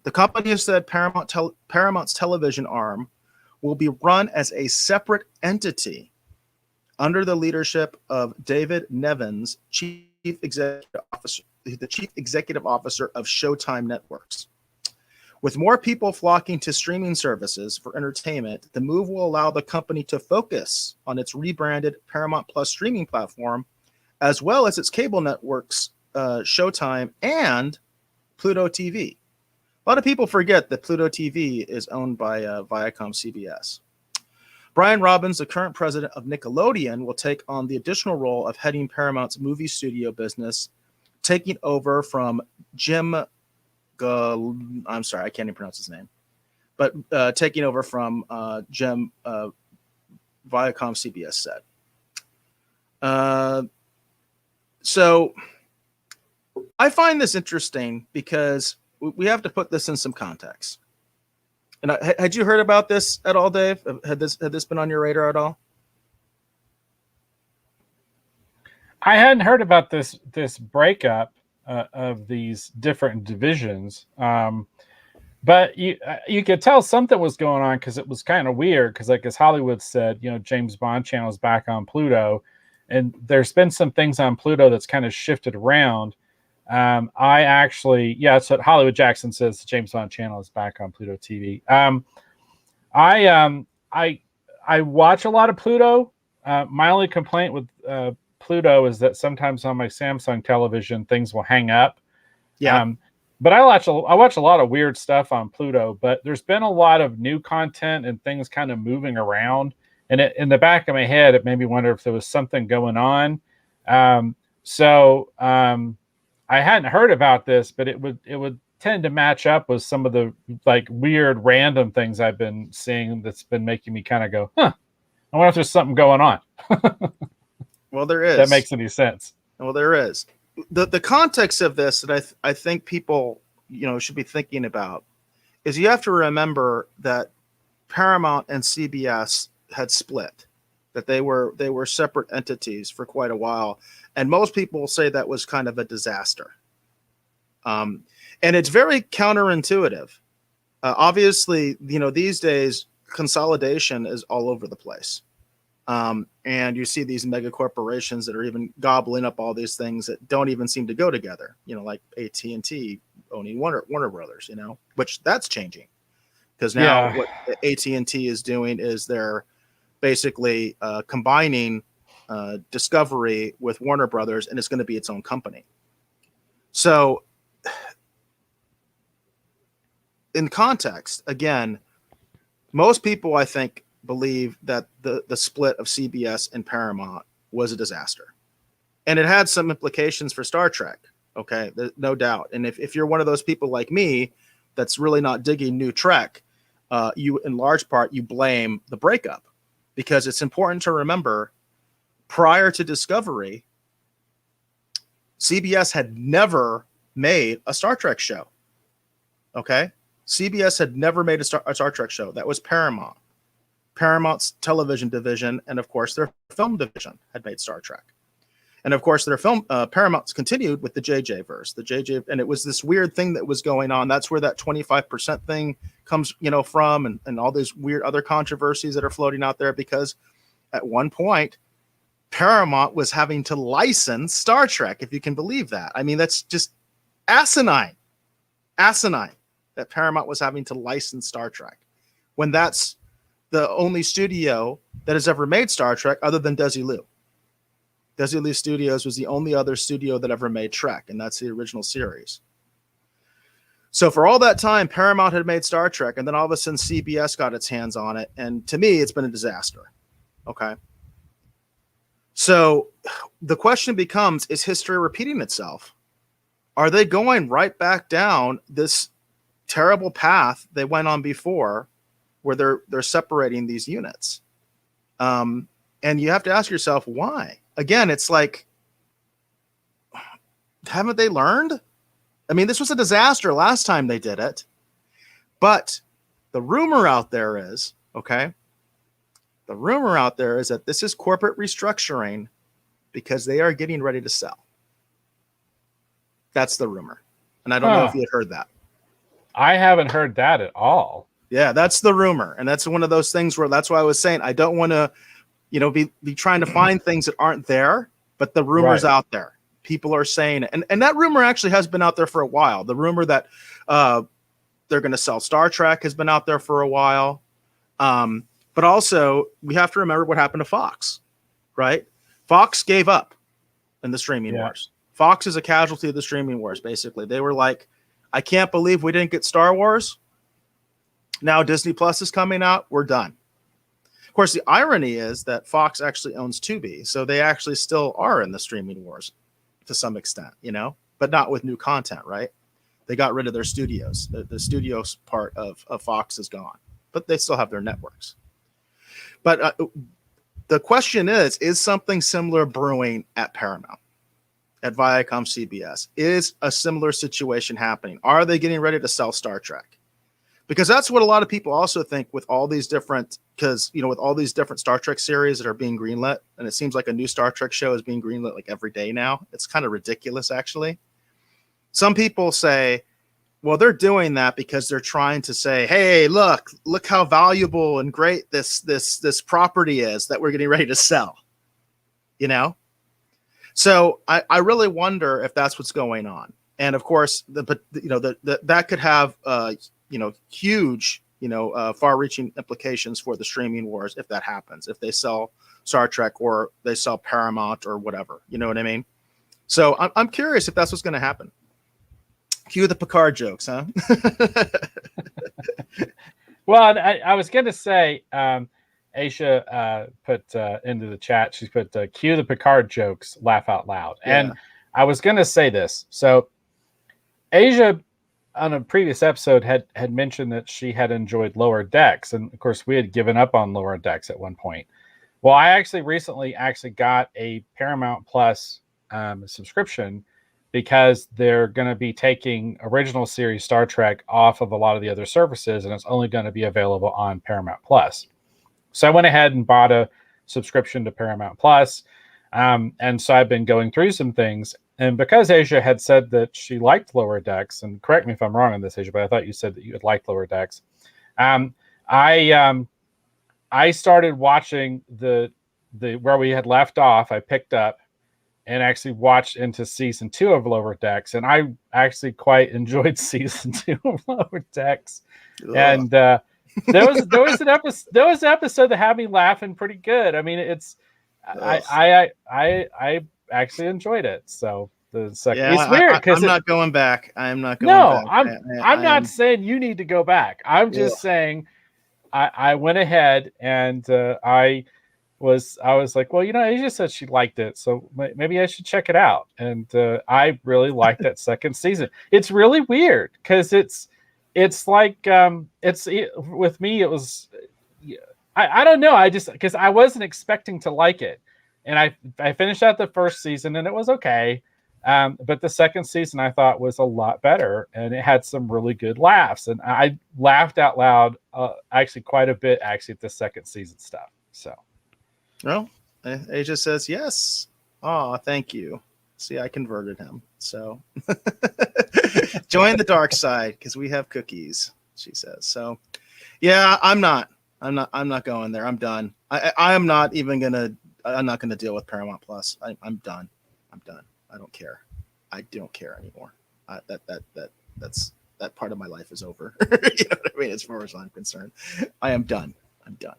The company has said Paramount's television arm will be run as a separate entity under the leadership of David Nevins, the chief executive officer of Showtime Networks. With more people flocking to streaming services for entertainment, the move will allow the company to focus on its rebranded Paramount Plus streaming platform, as well as its cable networks, Showtime and Pluto TV. A lot of people forget that Pluto TV is owned by Viacom CBS. Brian Robbins, the current president of Nickelodeon, will take on the additional role of heading Paramount's movie studio business, taking over from Jim. I'm sorry, I can't even pronounce his name, but taking over from Jim Viacom CBS said. So I find this interesting because we have to put this in some context. And had you heard about this at all, Dave? Had this been on your radar at all? I hadn't heard about this breakup of these different divisions, but you could tell something was going on because it was kind of weird. Because, like as Hollywood said, James Bond channel is back on Pluto, and there's been some things on Pluto that's kind of shifted around. That's what Hollywood Jackson says. The James Bond channel is back on Pluto TV. I watch a lot of Pluto. My only complaint with Pluto is that sometimes on my Samsung television things will hang up. Yeah. But I watch a lot of weird stuff on Pluto. But there's been a lot of new content and things kind of moving around. And in the back of my head, it made me wonder if there was something going on. I hadn't heard about this, but it would tend to match up with some of the like weird random things I've been seeing that's been making me kind of go, I wonder if there's something going on. Well, there is. That makes any sense. Well, there is. The context of this that I think people, should be thinking about is you have to remember that Paramount and CBS had split, that they were separate entities for quite a while. And most people say that was kind of a disaster. And it's very counterintuitive. Obviously, these days, consolidation is all over the place. And you see these mega corporations that are even gobbling up all these things that don't even seem to go together, like AT&T owning Warner Brothers, which that's changing. Because now what AT&T is doing is they're basically combining Discovery with Warner Brothers, and it's going to be its own company. So in context, again, most people, I think, believe that the split of CBS and Paramount was a disaster. And it had some implications for Star Trek. Okay, no doubt. And if you're one of those people like me that's really not digging new Trek, you, in large part, you blame the breakup. Because it's important to remember, prior to Discovery, CBS had never made a Star Trek show. Okay? CBS had never made a Star Trek show. That was Paramount. Paramount's television division, and of course their film division had made Star Trek. And of course their film, Paramount's continued with the JJ verse, and it was this weird thing that was going on. That's where that 25% thing comes, from, and all these weird other controversies that are floating out there, because at one point Paramount was having to license Star Trek, if you can believe that. I mean, that's just asinine that Paramount was having to license Star Trek when that's the only studio that has ever made Star Trek other than Desilu. Desilu Studios was the only other studio that ever made Trek, and that's the original series. So for all that time, Paramount had made Star Trek, and then all of a sudden CBS got its hands on it, and to me, it's been a disaster. Okay? So the question becomes, is history repeating itself? Are they going right back down this terrible path they went on before, where they're separating these units? And you have to ask yourself, why? Again, it's like, haven't they learned? I mean, this was a disaster last time they did it. But the rumor out there is, okay, the rumor out there is that this is corporate restructuring because they are getting ready to sell. That's the rumor. And I don't know if you had heard that. I haven't heard that at all. Yeah, that's the rumor. And that's one of those things where that's why I was saying I don't want to, be trying to find things that aren't there, but the rumor's out there. People are saying it. And that rumor actually has been out there for a while. The rumor that they're going to sell Star Trek has been out there for a while. But also, we have to remember what happened to Fox, right? Fox gave up in the streaming wars. Fox is a casualty of the streaming wars, basically. They were like, I can't believe we didn't get Star Wars. Now Disney Plus is coming out. We're done. Of course, the irony is that Fox actually owns Tubi, so they actually still are in the streaming wars to some extent, but not with new content, right? They got rid of their studios. The studios part of Fox is gone, but they still have their networks. But the question is something similar brewing at Paramount, at Viacom CBS? Is a similar situation happening? Are they getting ready to sell Star Trek? Because that's what a lot of people also think with all these different, with all these different Star Trek series that are being greenlit, and it seems like a new Star Trek show is being greenlit like every day now. It's kind of ridiculous, actually. Some people say, well, they're doing that because they're trying to say, hey, look how valuable and great this property is that we're getting ready to sell. So I really wonder if that's what's going on. And of course, that could have huge, far-reaching implications for the streaming wars if that happens, if they sell Star Trek or they sell Paramount or whatever, you know what I mean? So I'm curious if that's what's going to happen. Cue the Picard jokes, huh? Well, I was going to say, Aisha put into the chat, she put cue the Picard jokes, laugh out loud. Yeah. And I was going to say this. So Asia on a previous episode had mentioned that she had enjoyed Lower Decks. And of course we had given up on Lower Decks at one point. Well, I actually recently got a Paramount Plus subscription because they're going to be taking original series Star Trek off of a lot of the other services, and it's only going to be available on Paramount Plus. So I went ahead and bought a subscription to Paramount Plus. And so I've been going through some things. And because Asia had said that she liked Lower Decks, and correct me if I'm wrong on this, Asia, but I thought you said that you had liked Lower Decks. I started watching the where we had left off. I picked up and actually watched into season 2 of Lower Decks, and I actually quite enjoyed season 2 of Lower Decks. Ugh. And there was an episode that had me laughing pretty good. I mean, I actually enjoyed it. So the second, it's weird because I'm not going back. I'm not going back. No, I'm not saying you need to go back. I'm just saying I went ahead and I was like, well, Asia said she liked it, so maybe I should check it out. And I really liked that second season. It's really weird because it's like with me, it was, I don't know. I just, because I wasn't expecting to like it. And I finished out the first season and it was okay. But the second season I thought was a lot better, and it had some really good laughs. And I laughed out loud actually quite a bit at the second season stuff. So. Well, Asia says yes. Oh, thank you. See, I converted him. So join the dark side because we have cookies, she says. So yeah, I'm not going there. I'm done. I'm not gonna deal with Paramount Plus. I'm done. I don't care. I don't care anymore. That part of my life is over. You know what I mean? As far as I'm concerned, I am done. I'm done.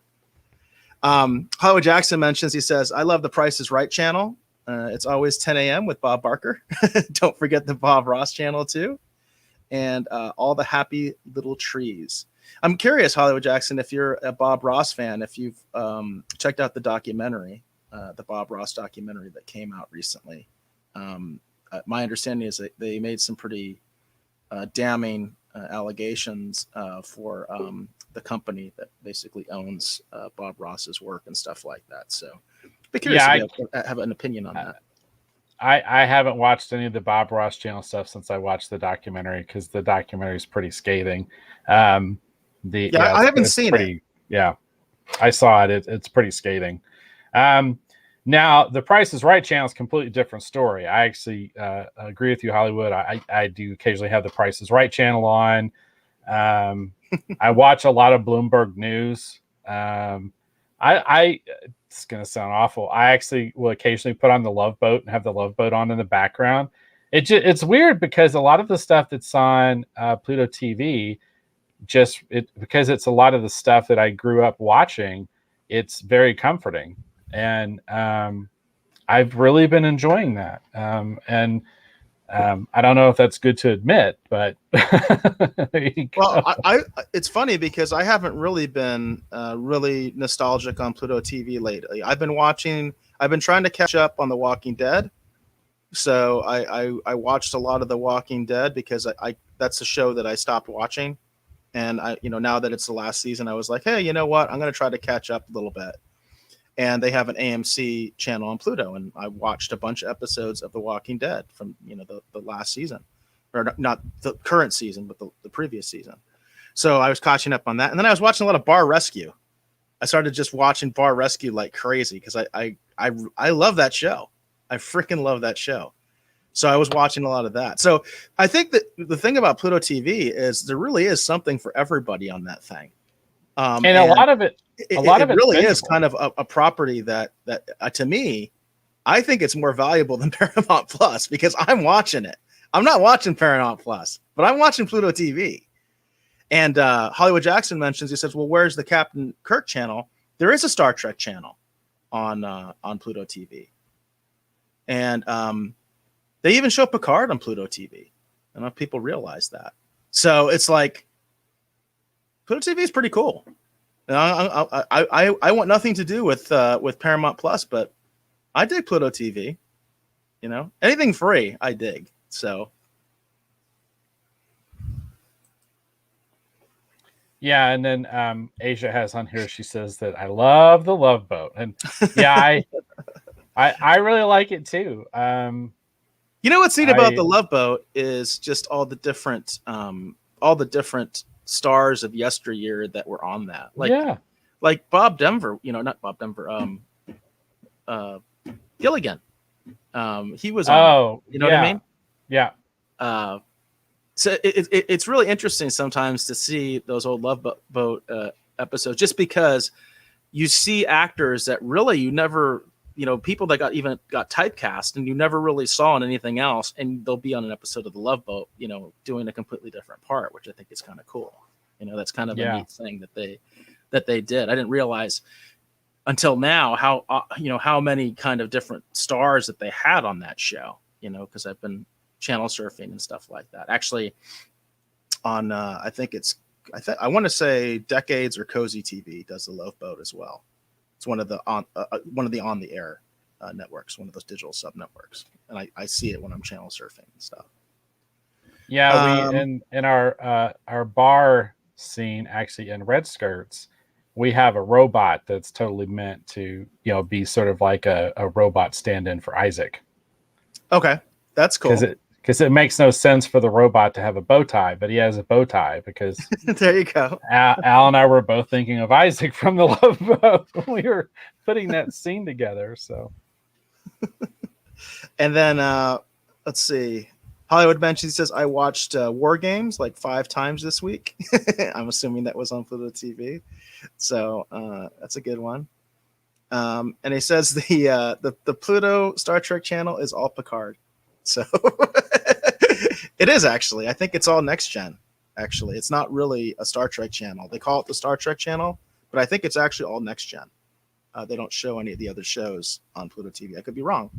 Hollywood Jackson mentions, he says, I love the Price is Right channel. It's always 10 a.m. with Bob Barker. Don't forget the Bob Ross channel too. And all the happy little trees. I'm curious, Hollywood Jackson, if you're a Bob Ross fan, if you've checked out the documentary, the Bob Ross documentary that came out recently. My understanding is that they made some pretty damning allegations for the company that basically owns Bob Ross's work and stuff like that. So be curious if you have an opinion on that. I haven't watched any of the Bob Ross channel stuff since I watched the documentary, because the documentary is pretty scathing. I haven't seen it. Yeah, I saw it. It's pretty scathing. Now, the Price is Right channel is a completely different story. I actually agree with you, Hollywood. I do occasionally have the Price is Right channel on. I watch a lot of Bloomberg News. It's going to sound awful. I actually will occasionally put on the Love Boat and have the Love Boat on in the background. It's weird because a lot of the stuff that's on Pluto TV, because it's a lot of the stuff that I grew up watching, it's very comforting. And I've really been enjoying that. And I don't know if that's good to admit, but well, it's funny because I haven't really been really nostalgic on Pluto TV lately. I've been trying to catch up on The Walking Dead. So I watched a lot of The Walking Dead because I that's a show that I stopped watching. And now that it's the last season, I was like, hey, you know what? I'm going to try to catch up a little bit. And they have an AMC channel on Pluto, and I watched a bunch of episodes of The Walking Dead from the last season, or not the current season, but the previous season. So I was catching up on that, and then I was watching a lot of Bar Rescue. I started just watching Bar Rescue like crazy because I love that show. I freaking love that show. So I was watching a lot of that. So I think that the thing about Pluto TV is there really is something for everybody on that thing. And a lot of it really is kind of a property that to me, I think it's more valuable than Paramount Plus because I'm watching it. I'm not watching Paramount Plus, but I'm watching Pluto TV. And Hollywood Jackson mentions, he says, well, where's the Captain Kirk channel? There is a Star Trek channel on Pluto TV. And they even show Picard on Pluto TV. I don't know if people realize that. So it's like, Pluto TV is pretty cool. I want nothing to do with Paramount Plus, but I dig Pluto TV. Anything free, I dig. So, yeah, and then Asia has on here. She says that I love the Love Boat, and yeah, I really like it too. What's neat about the Love Boat is just all the different stars of yesteryear that were on that. Like Bob Denver, not Bob Denver, Gilligan. He was on. What I mean? Yeah. So it's really interesting sometimes to see those old Love Boat episodes, just because you see actors that really you never, people that got typecast and you never really saw in anything else, and they'll be on an episode of the Love Boat, doing a completely different part, which I think is kind of cool. That's kind of a neat thing that they did. I didn't realize until now how many kind of different stars that they had on that show, because I've been channel surfing and stuff like that. Actually, on I want to say Decades or Cozy TV does the Love Boat as well. It's one of the on the air networks, one of those digital sub networks, and I see it when I'm channel surfing and stuff. Yeah, we in our bar scene, actually in Red Skirts, we have a robot that's totally meant to be sort of like a robot stand-in for Isaac. Okay, that's cool. Because it makes no sense for the robot to have a bow tie, but he has a bow tie because there you go. Al and I were both thinking of Isaac from the Love Boat when we were putting that scene together. So, and then let's see. Hollywood mentions, he says, I watched War Games like 5 times this week. I'm assuming that was on Pluto TV. So that's a good one. And he says the Pluto Star Trek channel is all Picard. So it is actually. I think it's all next gen. Actually, it's not really a Star Trek channel. They call it the Star Trek channel, but I think it's actually all next gen. They don't show any of the other shows on Pluto TV. I could be wrong,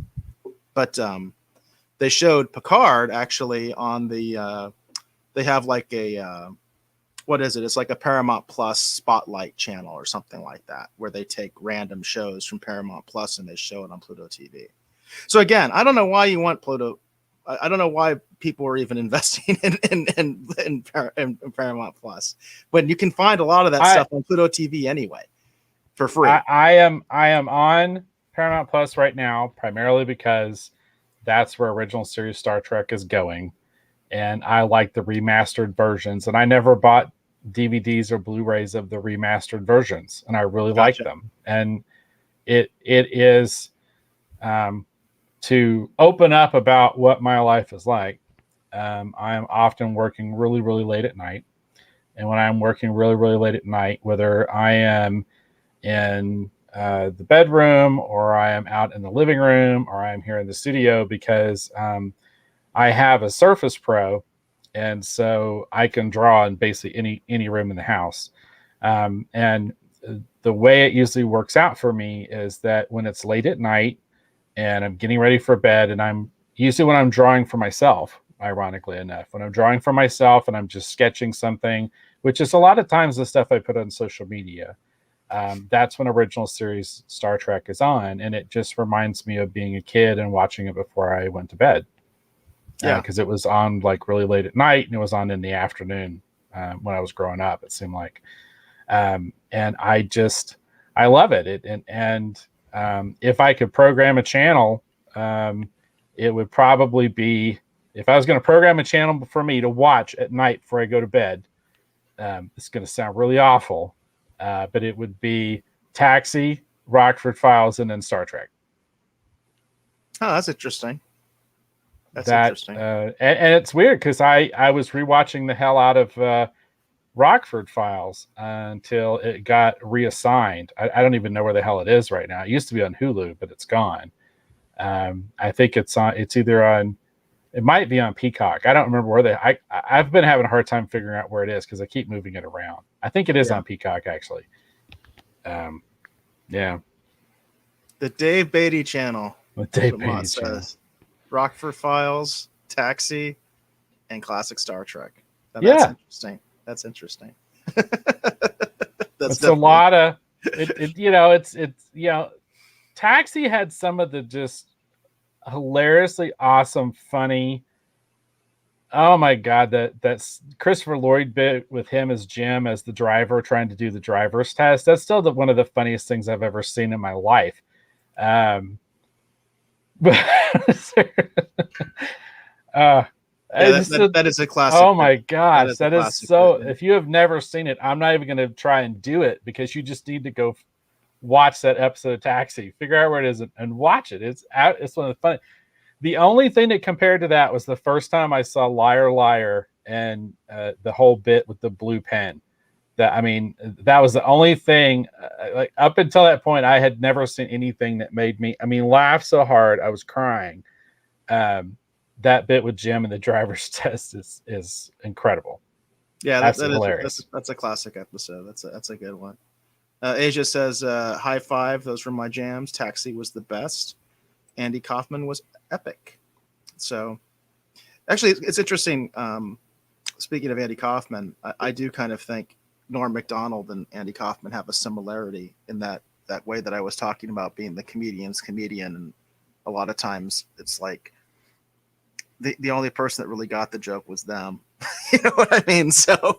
but they showed Picard actually on the. They have like a what is it? It's like a Paramount Plus Spotlight channel or something like that, where they take random shows from Paramount Plus and they show it on Pluto TV. So again, I don't know why you want Pluto. I don't know why people are even investing in Paramount Plus, but you can find a lot of that stuff on Pluto TV anyway for free. I am on Paramount Plus right now, primarily because that's where original series Star Trek is going, and I like the remastered versions. And I never bought DVDs or Blu-rays of the remastered versions, and I really like them. And it is. To open up about what my life is like, I am often working really, really late at night. And when I'm working really, really late at night, whether I am in the bedroom or I am out in the living room or I'm here in the studio, because I have a Surface Pro, and so I can draw in basically any room in the house. And the way it usually works out for me is that when it's late at night, and I'm getting ready for bed, and I'm, usually when I'm drawing for myself, ironically enough, when I'm drawing for myself and I'm just sketching something, which is a lot of times the stuff I put on social media, that's when original series Star Trek is on, and it just reminds me of being a kid and watching it before I went to bed. Yeah, because it was on like really late at night and it was on in the afternoon when I was growing up. It seemed like, and I love it. If I could program a channel, it would probably be, if I was going to program a channel for me to watch at night before I go to bed. It's going to sound really awful, but it would be Taxi, Rockford Files, and then Star Trek. Oh, that's interesting. That's interesting. And it's weird because I was rewatching the hell out of Rockford Files until it got reassigned. I don't even know where the hell it is right now. It used to be on Hulu, but it's gone. I think it's on. It's either on. It might be on Peacock. I don't remember where I've been having a hard time figuring out where it is because I keep moving it around. I think it is on Peacock actually. Yeah. The Dave Beatty channel. The Dave Beatty channel. Rockford Files, Taxi, and classic Star Trek. Now, that's interesting. That's a lot of it's Taxi had some of the just hilariously awesome, funny. Oh my God, that's Christopher Lloyd bit with him as Jim as the driver trying to do the driver's test. That's still one of the funniest things I've ever seen in my life. But that is a classic. Oh my gosh, that is so. If you have never seen it, I'm not even going to try and do it because you just need to go watch that episode of Taxi, figure out where it is, and watch it. It's one of the funny. The only thing that compared to that was the first time I saw Liar Liar and the whole bit with the blue pen. That was the only thing. Like up until that point, I had never seen anything that made me, laugh so hard I was crying. That bit with Jim and the driver's test is incredible. Yeah, that's hilarious. That's a classic episode. That's a good one. Asia says, high five. Those were my jams. Taxi was the best. Andy Kaufman was epic. So actually, it's interesting. Speaking of Andy Kaufman, I do kind of think Norm Macdonald and Andy Kaufman have a similarity in that way that I was talking about being the comedian's comedian. And a lot of times it's like the only person that really got the joke was them. You know what I mean? So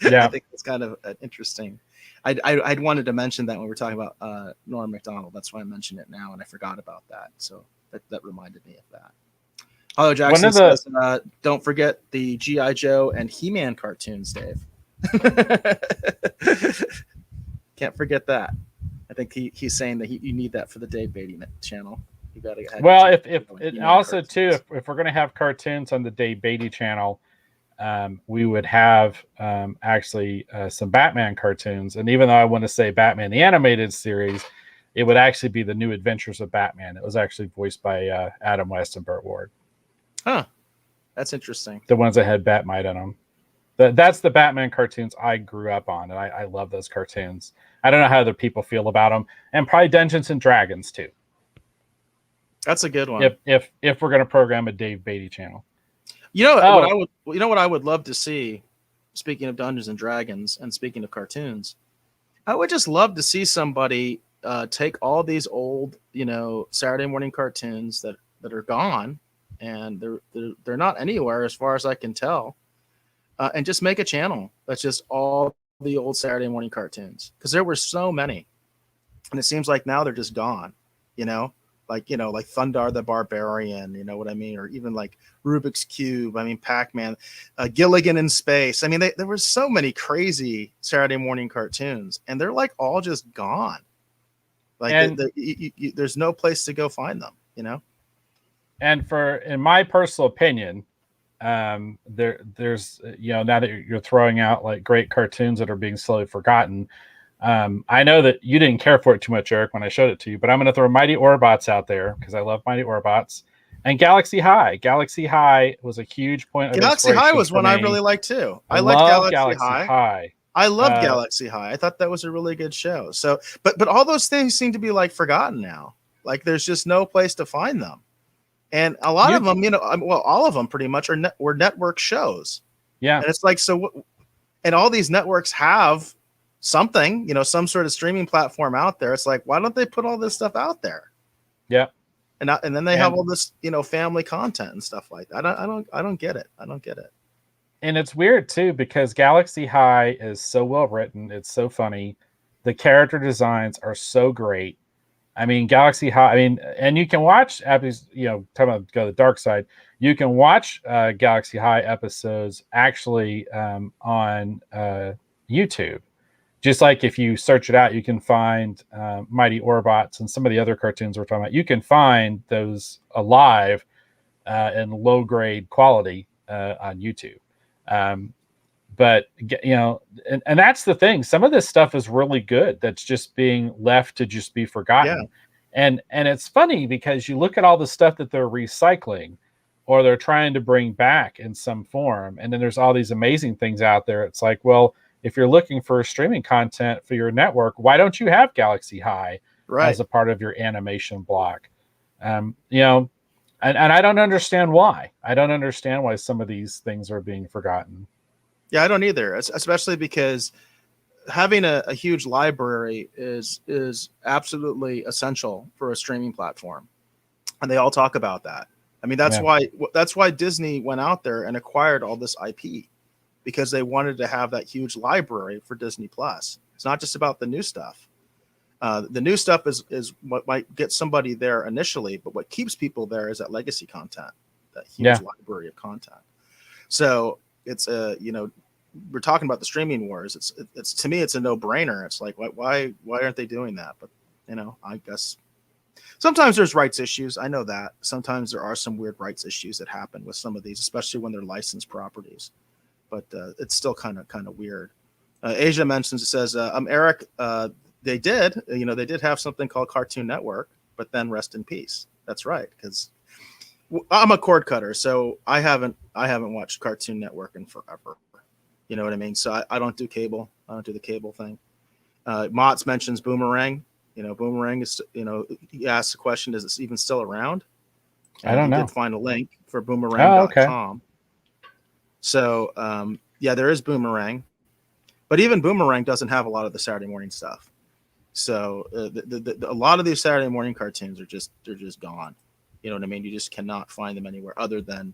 yeah. I think it's kind of interesting. I'd wanted to mention that when we were talking about Norm Macdonald. That's why I mentioned it now, and I forgot about that. So that reminded me of that. Hello, Jackson says, don't forget the G.I. Joe and He-Man cartoons, Dave. Can't forget that. I think he's saying that you need that for the Dave Beatty channel. You got to. Well, if it also cartoons. Too, if we're going to have cartoons on the Dave Beatty channel, we would have actually some Batman cartoons. And even though I want to say Batman the Animated Series, it would actually be the New Adventures of Batman. It was actually voiced by Adam West and Burt Ward. Huh. That's interesting. The ones that had Batmite in them. That's the Batman cartoons I grew up on, and I love those cartoons. I don't know how other people feel about them. And probably Dungeons and Dragons, too. That's a good one. If we're going to program a Dave Beatty channel. What I would love to see, speaking of Dungeons and Dragons and speaking of cartoons, I would just love to see somebody take all these old, Saturday morning cartoons that are gone and they're not anywhere as far as I can tell, and just make a channel that's just all the old Saturday morning cartoons, because there were so many, and it seems like now they're just gone. Like Thundar the Barbarian, you know what I mean? Or even like Rubik's Cube. Pac-Man, Gilligan in Space. There were so many crazy Saturday morning cartoons, and they're like all just gone. Like there's no place to go find them, And in my personal opinion, there's now that you're throwing out like great cartoons that are being slowly forgotten. I know that you didn't care for it too much, Eric, when I showed it to you, but I'm going to throw Mighty Orbots out there because I love Mighty Orbots, and Galaxy High. Galaxy High was a huge point of Galaxy High was one I really liked too. I liked Galaxy High. I loved Galaxy High. I thought that was a really good show. So, but all those things seem to be like forgotten now. Like there's just no place to find them. And a lot of them, well, all of them pretty much were network shows. Yeah. And it's like, and all these networks have something, some sort of streaming platform out there. It's like, why don't they put all this stuff out there? Yeah. And then they have all this, family content and stuff like that. I don't get it. I don't get it. And it's weird too, because Galaxy High is so well written. It's so funny. The character designs are so great. I mean, Galaxy High, and you can watch, talking about go to the dark side, you can watch Galaxy High episodes actually on YouTube. Just like if you search it out, you can find Mighty Orbots and some of the other cartoons we're talking about. You can find those alive in low grade quality on YouTube. But and that's the thing. Some of this stuff is really good. That's just being left to just be forgotten. Yeah. And it's funny because you look at all the stuff that they're recycling or they're trying to bring back in some form. And then there's all these amazing things out there. It's like, well, if you're looking for streaming content for your network, why don't you have Galaxy High as a part of your animation block? And I don't understand why. I don't understand why some of these things are being forgotten. Yeah, I don't either, especially because having a huge library is absolutely essential for a streaming platform. And they all talk about that. I mean, that's why Disney went out there and acquired all this IP, because they wanted to have that huge library for Disney Plus. It's not just about the new stuff. The new stuff is what might get somebody there initially, but what keeps people there is that legacy content, that huge library of content. So it's we're talking about the streaming wars. It's to me, it's a no-brainer. It's like, why aren't they doing that? But I guess sometimes there's rights issues. I know that sometimes there are some weird rights issues that happen with some of these, especially when they're licensed properties. But it's still kind of weird. Asia mentions, it says, Eric, they did have something called Cartoon Network, but then rest in peace. That's right, because I'm a cord cutter, so I haven't watched Cartoon Network in forever. You know what I mean? So I don't do cable. I don't do the cable thing. Mott's mentions Boomerang. Boomerang is, he asked the question, is it even still around? And I don't know. Did find a link for boomerang.com. Okay. So, there is Boomerang, but even Boomerang doesn't have a lot of the Saturday morning stuff. So a lot of these Saturday morning cartoons they're just gone. You know what I mean? You just cannot find them anywhere other than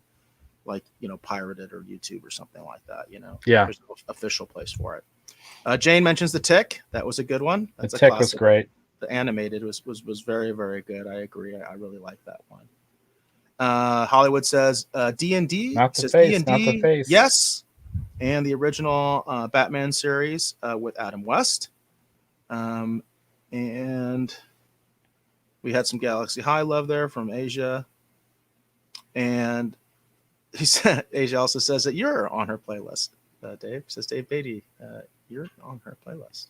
pirated or YouTube or something like that. There's no official place for it. Jane mentions The Tick. That was a good one. That's The Tick was great. The animated was very, very good. I agree. I really like that one. Hollywood says D&D. Not the face. Yes. And the original Batman series with Adam West. And we had some Galaxy High love there from Asia. And Asia also says that you're on her playlist, Dave. Says Dave Beatty, you're on her playlist.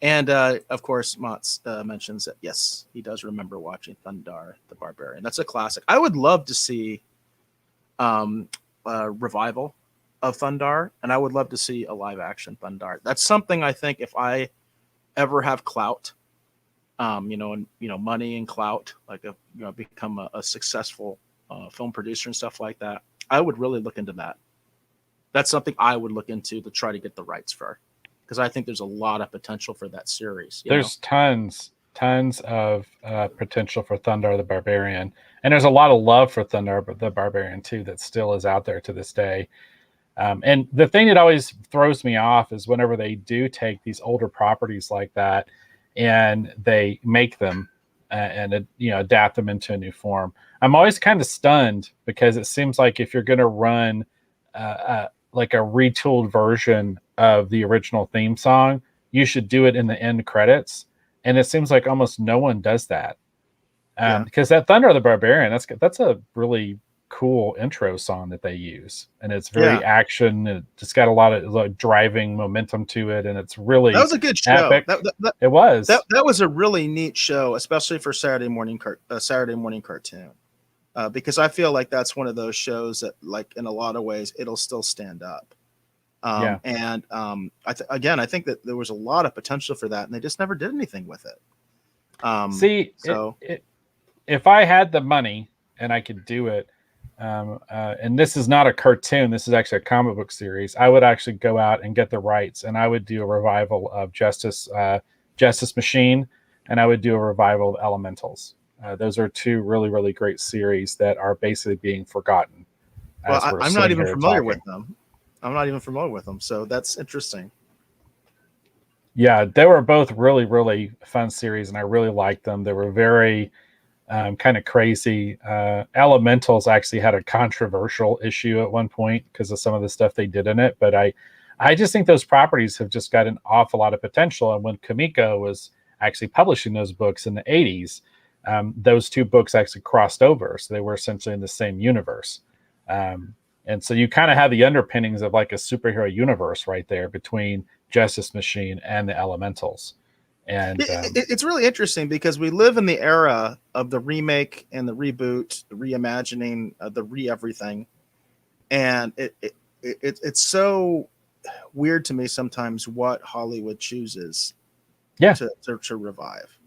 And of course, Mats mentions that, yes, he does remember watching Thundar the Barbarian. That's a classic. I would love to see a revival of Thundar, and I would love to see a live action Thundar. That's something I think if I ever have clout, money and clout, like become a successful film producer and stuff like that, I would really look into that. That's something I would look into to try to get the rights for, because I think there's a lot of potential for that series. There's tons of potential for Thundar the Barbarian, and there's a lot of love for Thundar the Barbarian too that still is out there to this day. And the thing that always throws me off is whenever they do take these older properties like that and they make them and adapt them into a new form. I'm always kind of stunned, because it seems like if you're going to run like a retooled version of the original theme song, you should do it in the end credits. And it seems like almost no one does that. Because that Thundar the Barbarian, that's a really cool intro song that they use, and it's very action, and it's got a lot of driving momentum to it, and it's really, that was a good show. It was that was a really neat show, especially for Saturday morning cartoon, because I feel like that's one of those shows that, like, in a lot of ways, it'll still stand up. And I think that there was a lot of potential for that, and they just never did anything with it. if I had the money and I could do it, and this is not a cartoon, this is actually a comic book series, I would actually go out and get the rights, and I would do a revival of Justice Machine, and I would do a revival of Elementals. Those are two really, really great series that are basically being forgotten. Well, I'm not even familiar with them. I'm not even familiar with them, so that's interesting. Yeah, they were both really, really fun series, and I really liked them. They were very kind of crazy. Elementals actually had a controversial issue at one point because of some of the stuff they did in it, but I just think those properties have just got an awful lot of potential. And when Kamiko was actually publishing those books in the 80s, those two books actually crossed over, so they were essentially in the same universe. And so you kind of have the underpinnings of like a superhero universe right there between Justice Machine and the Elementals. And it's really interesting because we live in the era of the remake and the reboot, the reimagining, the re-everything. And it's so weird to me sometimes what Hollywood chooses to revive.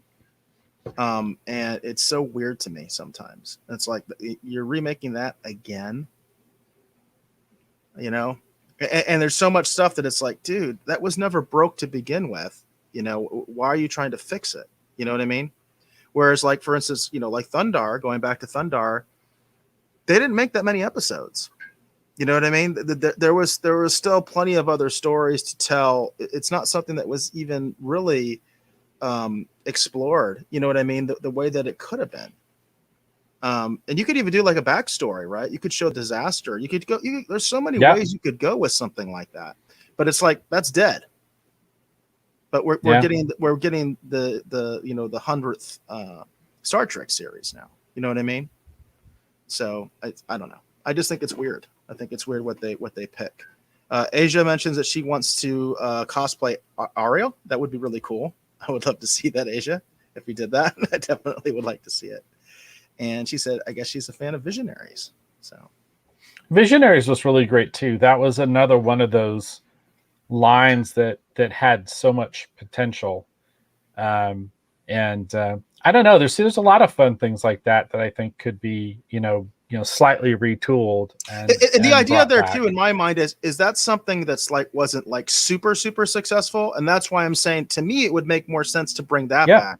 And it's so weird to me sometimes. It's like you're remaking that again, you know, and there's so much stuff that it's like, dude, that was never broke to begin with. You know, why are you trying to fix it? You know what I mean? Whereas, like, for instance, you know, like Thundar, going back to Thundar, they didn't make that many episodes. You know what I mean? There was still plenty of other stories to tell. It's not something that was even really explored. You know what I mean? The way that it could have been. And you could even do like a backstory, right? You could show disaster. You could go. There's so many ways you could go with something like that. But it's like that's dead. But we're getting the you know the 100th Star Trek series now. You know what I mean? So I don't know. I just think it's weird. I think it's weird what they pick. Asia mentions that she wants to cosplay Ariel. That would be really cool. I would love to see that, Asia. If you did that, I definitely would like to see it. And she said, I guess she's a fan of Visionaries. So Visionaries was really great too. That was another one of those lines that had so much potential. And I don't know, there's a lot of fun things like that I think could be, you know, slightly retooled. And the idea there back. Too, in my mind, is that something that's like wasn't like super successful, and that's why I'm saying to me it would make more sense to bring that back.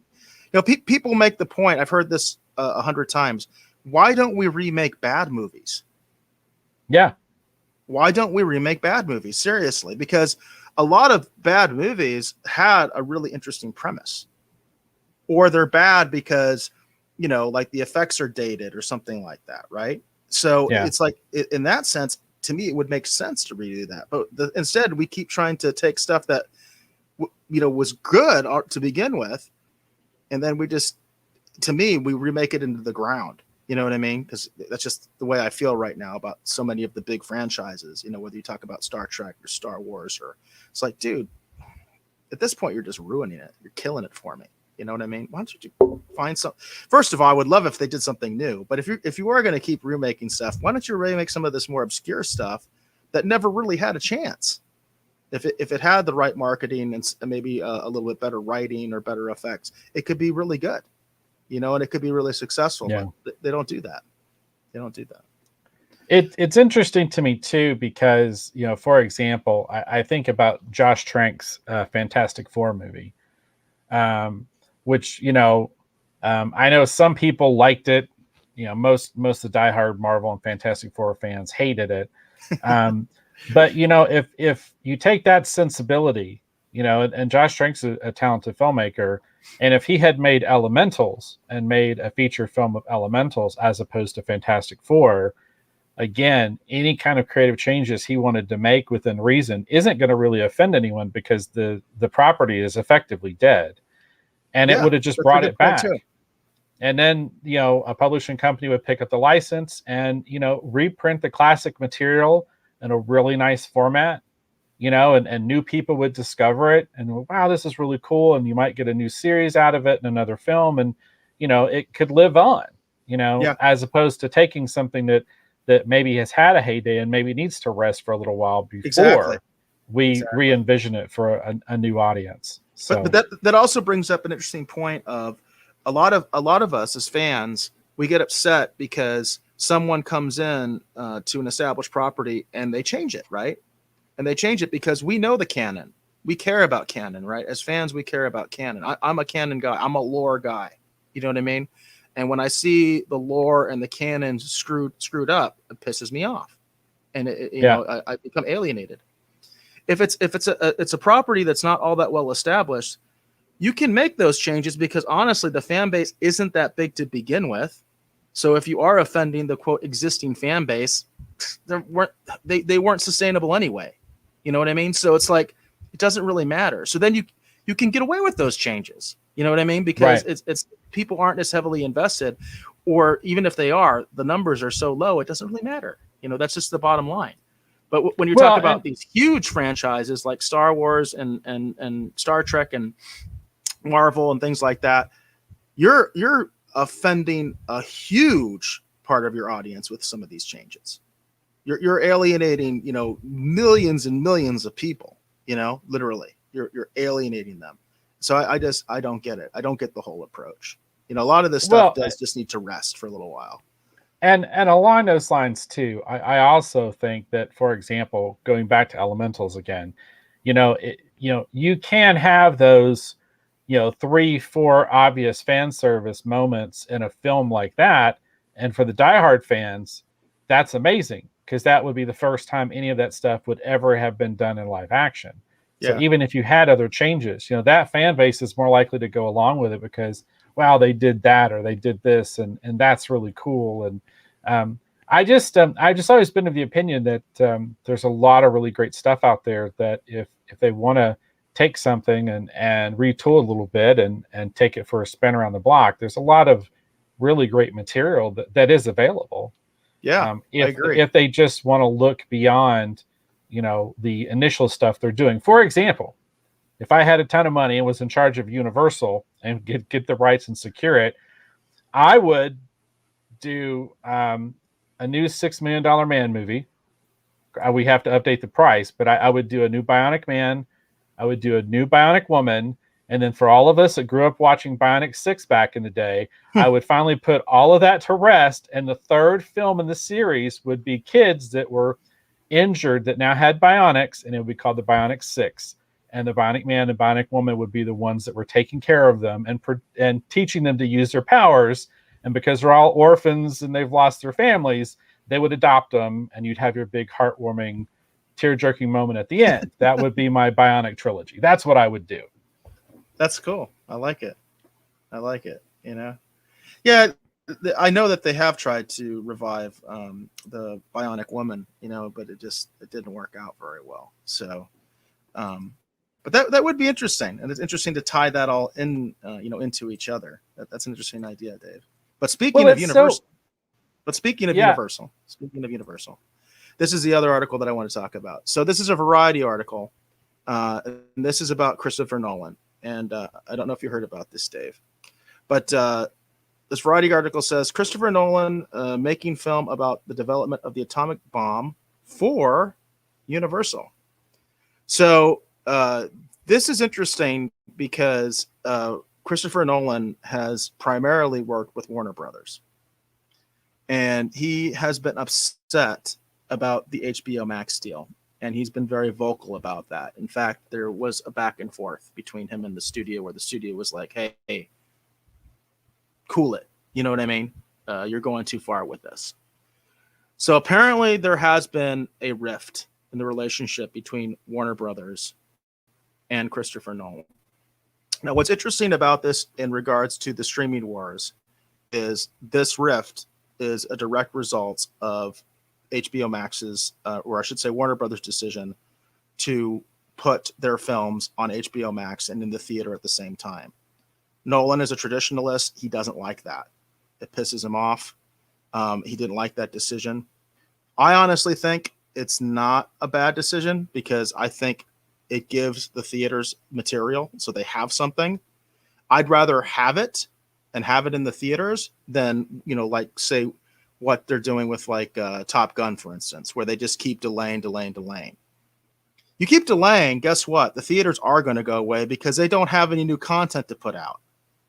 You know, people make the point. I've heard this 100 times. Why don't we remake bad movies? Yeah. Why don't we remake bad movies? Seriously, because a lot of bad movies had a really interesting premise, or they're bad because, you know, like the effects are dated or something like that, right? So it's like, in that sense, to me, it would make sense to redo that. But instead, we keep trying to take stuff that, you know, was good to begin with, and then we just, to me, we remake it into the ground. You know what I mean? Because that's just the way I feel right now about so many of the big franchises. You know, whether you talk about Star Trek or Star Wars, or it's like, dude, at this point, you're just ruining it. You're killing it for me. You know what I mean? Why don't you find some? First of all, I would love if they did something new. But if you are going to keep remaking stuff, why don't you remake some of this more obscure stuff that never really had a chance? If it had the right marketing and maybe a little bit better writing or better effects, it could be really good. You know, and it could be really successful. Yeah. But they don't do that. They don't do that. It's interesting to me too, because, you know, for example, I think about Josh Trank's Fantastic Four movie, which, you know, I know some people liked it. You know, most of the diehard Marvel and Fantastic Four fans hated it. But, you know, if you take that sensibility, you know, and Josh Trank's a talented filmmaker, and if he had made Elementals and made a feature film of Elementals as opposed to Fantastic Four, again, any kind of creative changes he wanted to make within reason isn't going to really offend anyone, because the property is effectively dead. And it would have just brought it back. And then, you know, a publishing company would pick up the license and, you know, reprint the classic material in a really nice format, you know, and new people would discover it and, wow, this is really cool. And you might get a new series out of it and another film, and, you know, it could live on, you know, as opposed to taking something that maybe has had a heyday and maybe needs to rest for a little while before we re-envision it for a new audience. So. But that also brings up an interesting point of a lot of us as fans We get upset because someone comes in to an established property and they change it, right? And they change it because we know the canon. We care about canon, right? As fans, we care about canon. I'm a canon guy. I'm a lore guy. You know what I mean? And when I see the lore and the canon screwed up, it pisses me off, and I become alienated. If it's a property that's not all that well established, you can make those changes because honestly, the fan base isn't that big to begin with. So if you are offending the quote existing fan base, they weren't sustainable anyway. You know what I mean? So it's like it doesn't really matter. So then you can get away with those changes. You know what I mean? Because it's people aren't as heavily invested, or even if they are, the numbers are so low, it doesn't really matter. You know, that's just the bottom line. But when you're talking about these huge franchises like Star Wars and Star Trek and Marvel and things like that, you're offending a huge part of your audience with some of these changes. You're alienating, millions and millions of people, literally. You're alienating them. So I don't get it. I don't get the whole approach. A lot of this stuff does just need to rest for a little while. And along those lines too, I also think that, for example, going back to Elementals again, you can have those, 3-4 obvious fan service moments in a film like that. And for the diehard fans, that's amazing, because that would be the first time any of that stuff would ever have been done in live action. So even if you had other changes, that fan base is more likely to go along with it because, wow, they did that or they did this, and that's really cool. And I've just always been of the opinion that there's a lot of really great stuff out there that if they want to take something and retool a little bit and take it for a spin around the block, there's a lot of really great material that is available. I agree. If they just want to look beyond the initial stuff they're doing. For example, if I had a ton of money and was in charge of Universal and get the rights and secure it, I would do a new $6 million man movie. We have to update the price, but I would do a new Bionic Man. I would do a new Bionic Woman. And then for all of us that grew up watching Bionic 6 back in the day, I would finally put all of that to rest. And the third film in the series would be kids that were injured that now had bionics, and it would be called the Bionic 6. And the Bionic Man and Bionic Woman would be the ones that were taking care of them and teaching them to use their powers. And because they're all orphans and they've lost their families, they would adopt them, and you'd have your big heartwarming, tear-jerking moment at the end. That would be my Bionic trilogy. That's what I would do. That's cool. I like it. Yeah, I know that they have tried to revive the Bionic Woman, but it didn't work out very well. So, but that would be interesting, and it's interesting to tie that all in, into each other. That's an interesting idea, Dave. But speaking of Universal, Universal, this is the other article that I want to talk about. So this is a Variety article, and this is about Christopher Nolan. And I don't know if you heard about this, Dave, but this Variety article says Christopher Nolan making film about the development of the atomic bomb for Universal. So this is interesting because Christopher Nolan has primarily worked with Warner Brothers, and he has been upset about the HBO Max deal. And he's been very vocal about that. In fact, there was a back and forth between him and the studio where the studio was like, hey, cool it. You know what I mean? You're going too far with this. So apparently there has been a rift in the relationship between Warner Brothers and Christopher Nolan. Now, what's interesting about this in regards to the streaming wars is this rift is a direct result of HBO Max's, or I should say Warner Brothers' decision to put their films on HBO Max and in the theater at the same time. Nolan is a traditionalist. He doesn't like that. It pisses him off. He didn't like that decision. I honestly think it's not a bad decision because I think it gives the theaters material so they have something. I'd rather have it and have it in the theaters than, like say, what they're doing with like Top Gun, for instance, where they just keep delaying. You keep delaying, guess what? The theaters are going to go away because they don't have any new content to put out.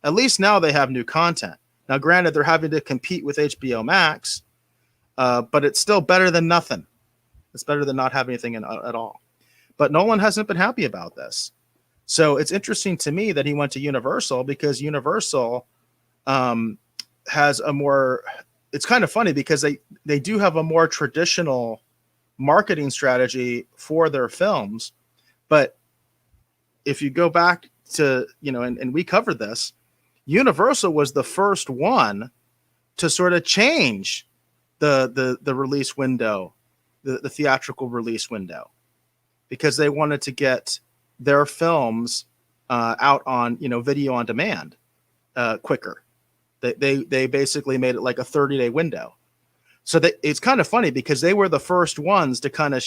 At least now they have new content. Now, granted, they're having to compete with HBO Max, but it's still better than nothing. It's better than not having anything at all. But Nolan hasn't been happy about this. So it's interesting to me that he went to Universal, because Universal has a more, it's kind of funny because they do have a more traditional marketing strategy for their films. But if you go back to, and we covered this, Universal was the first one to sort of change the release window, the theatrical release window, because they wanted to get their films out on, video on demand quicker. They basically made it like a 30-day window. So it's kind of funny because they were the first ones to kind of,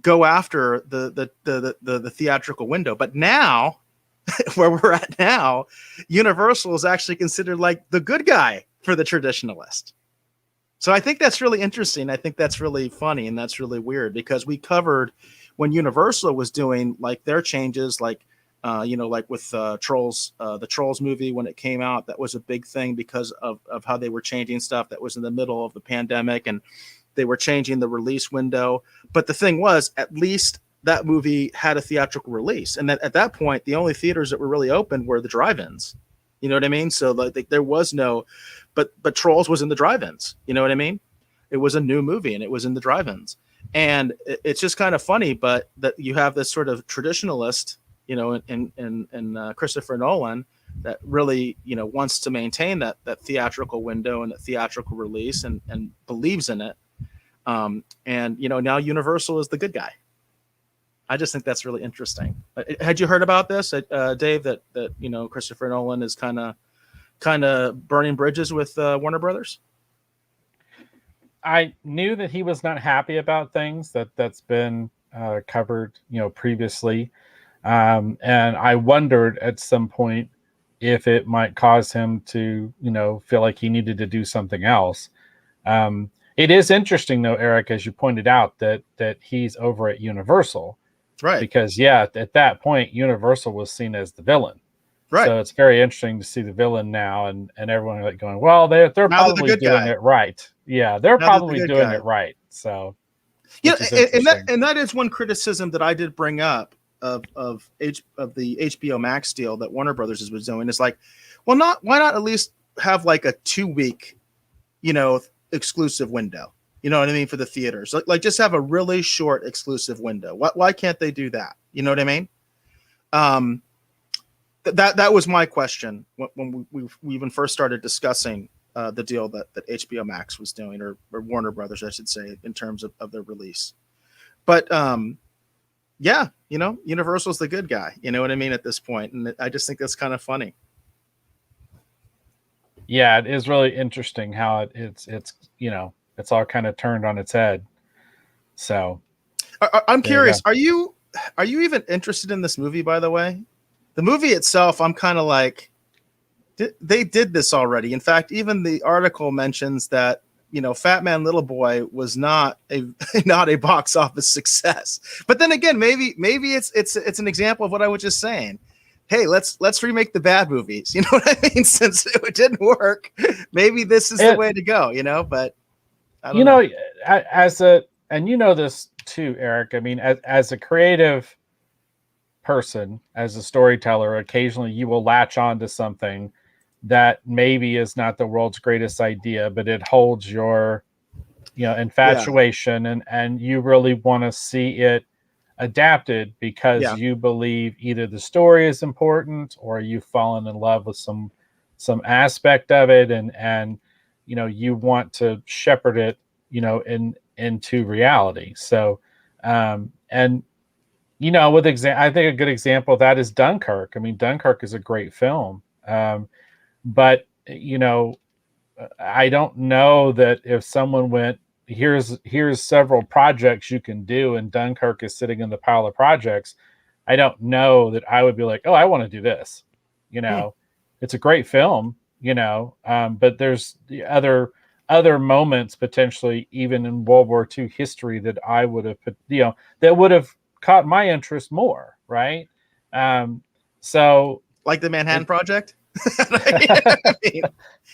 go after the theatrical window. But now, where we're at now, Universal is actually considered like the good guy for the traditionalist. So I think that's really interesting. I think that's really funny, and that's really weird, because we covered when Universal was doing like their changes, like like with Trolls, the Trolls movie when it came out, that was a big thing because of how they were changing stuff. That was in the middle of the pandemic, and they were changing the release window. But the thing was, at least that movie had a theatrical release, and that at that point, the only theaters that were really open were the drive-ins. You know what I mean? So like there was no, but Trolls was in the drive-ins. You know what I mean? It was a new movie, and it was in the drive-ins. And it's just kind of funny, but that you have this sort of traditionalist, in Christopher Nolan, that really, wants to maintain that theatrical window and that theatrical release, and believes in it. And now Universal is the good guy. I just think that's really interesting. Had you heard about this, Dave? That Christopher Nolan is kind of burning bridges with Warner Brothers. I knew that he was not happy about things that's been covered, previously, and I wondered at some point if it might cause him to, feel like he needed to do something else. It is interesting, though, Eric, as you pointed out, that he's over at Universal. Right. Because, at that point, Universal was seen as the villain. Right. So it's very interesting to see the villain now, and everyone like going, well, they're probably doing it right. Yeah, they're probably doing it right. So, and that is one criticism that I did bring up of the HBO Max deal that Warner Brothers was doing, is like, well, why not at least have like a 2-week, exclusive window? You know what I mean? For the theaters, like just have a really short exclusive window. Why can't they do that? You know what I mean? That was my question when we even first started discussing the deal that HBO Max was doing, or Warner Brothers, I should say, in terms of their release. But Universal's the good guy. You know what I mean at this point, and I just think that's kind of funny. Yeah, it is really interesting how it's it's all kind of turned on its head. So I'm curious, are you even interested in this movie, by the way? The movie itself, I'm kind of like, they did this already. In fact, even the article mentions that, Fat Man Little Boy was not a box office success. But then again, maybe it's an example of what I was just saying. Hey, let's remake the bad movies. You know what I mean? Since it didn't work, maybe this is the way to go. But I don't know. And this too, Eric. I mean, as a creative person, as a storyteller, occasionally you will latch on to something that maybe is not the world's greatest idea, but it holds your infatuation, and you really want to see it adapted because you believe either the story is important or you've fallen in love with some aspect of it, and you want to shepherd it into reality. So I think a good example of that is Dunkirk. I mean, Dunkirk is a great film. But I don't know that if someone went, here's several projects you can do, and Dunkirk is sitting in the pile of projects, I don't know that I would be like, oh, I want to do this. It's a great film, but there's the other moments potentially even in World War II history that I would have put, that would have caught my interest more. Right. So like the Manhattan Project. I mean,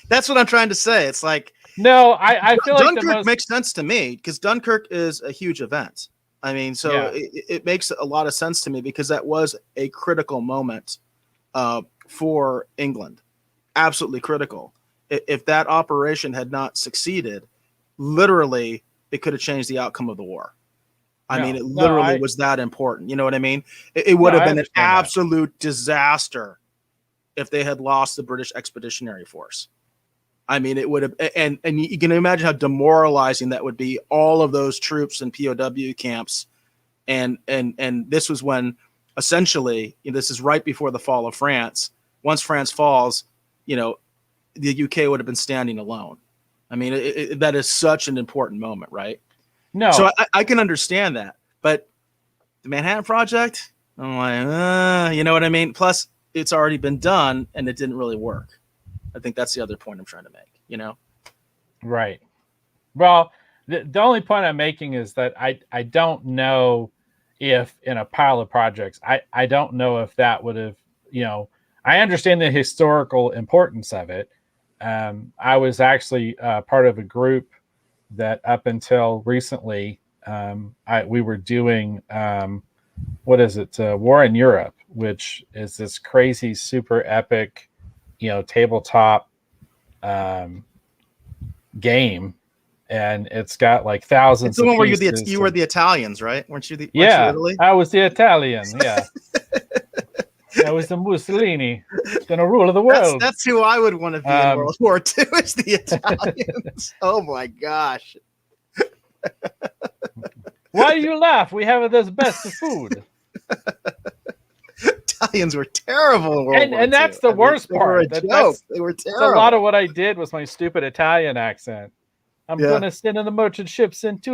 that's what I'm trying to say. It's like, no, I feel like Dunkirk makes sense to me because Dunkirk is a huge event. I mean, so it makes a lot of sense to me because that was a critical moment for England. Absolutely critical. If that operation had not succeeded, literally, it could have changed the outcome of the war. I mean, it literally was that important. You know what I mean? It would have been an absolute disaster if they had lost the British Expeditionary Force. I mean, it would have, and you can imagine how demoralizing that would be. All of those troops in POW camps, and this was when, essentially, this is right before the fall of France. Once France falls, the UK would have been standing alone. I mean, that is such an important moment, right? No, so I can understand that, but the Manhattan Project, I'm like, you know what I mean? Plus, it's already been done, and it didn't really work. I think that's the other point I'm trying to make, Right. Well, the only point I'm making is that I don't know if in a pile of projects, I don't know if that would have, I understand the historical importance of it. I was actually part of a group that up until recently, we were doing, what is it? War in Europe, which is this crazy, super epic, tabletop game, and it's got like thousands. It's the one where you were and, the Italians, right? Weren't you Weren't you Italy? I was the Italian. Yeah, I was the Mussolini, gonna rule the world. That's who I would want to be in World War II. Is the Italians? Oh my gosh! Why do you laugh? We have the best of food. Italians were terrible in World War II. And that's the worst part. They were terrible. A lot of what I did was my stupid Italian accent. I'm going to send in the merchant ships into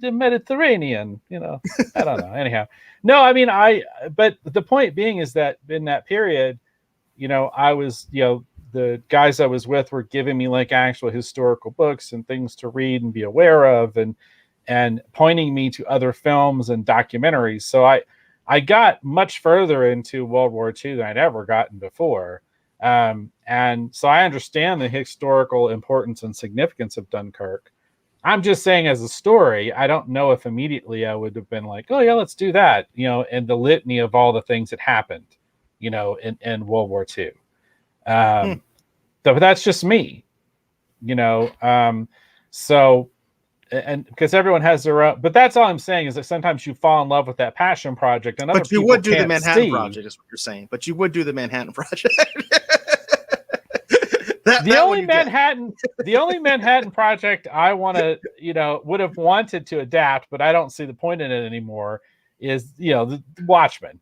the Mediterranean. I don't know. Anyhow, no, I mean, but the point being is that in that period, I was, the guys I was with were giving me like actual historical books and things to read and be aware of, and pointing me to other films and documentaries. So I got much further into World War II than I'd ever gotten before. And so I understand the historical importance and significance of Dunkirk. I'm just saying, as a story, I don't know if immediately I would have been like, oh yeah, let's do that, and the litany of all the things that happened, in World War II. But that's just me, so, and because everyone has their own, but that's all I'm saying is that sometimes you fall in love with that passion project, and but you would do the Manhattan Project, is what you're saying. But you would do the Manhattan Project. The only Manhattan Project I want to, would have wanted to adapt, but I don't see the point in it anymore, is, the Watchmen.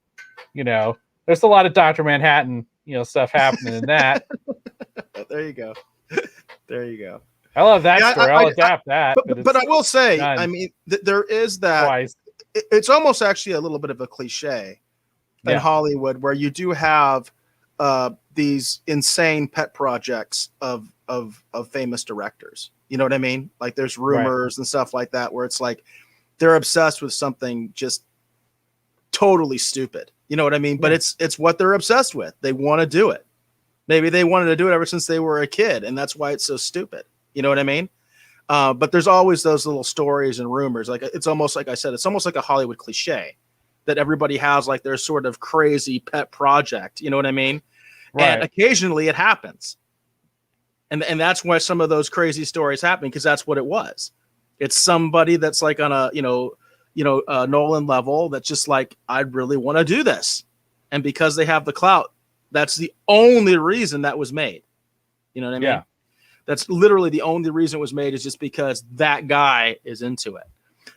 There's a lot of Dr. Manhattan, stuff happening in that. There you go. I love that story. I'll adapt that. But I will say, I mean, there is that. Twice. It's almost actually a little bit of a cliche in Hollywood, where you do have these insane pet projects of famous directors. You know what I mean? Like there's rumors and stuff like that, where it's like they're obsessed with something just totally stupid. You know what I mean? But it's what they're obsessed with. They want to do it. Maybe they wanted to do it ever since they were a kid, and that's why it's so stupid. You know what I mean? But there's always those little stories and rumors. Like it's almost like I said, it's almost like a Hollywood cliche that everybody has like their sort of crazy pet project. You know what I mean? Right. And occasionally it happens. And that's why some of those crazy stories happen, because that's what it was. It's somebody that's like on a, Nolan level that's just like, I really want to do this. And because they have the clout, that's the only reason that was made. You know what I mean? Yeah. That's literally the only reason it was made, is just because that guy is into it.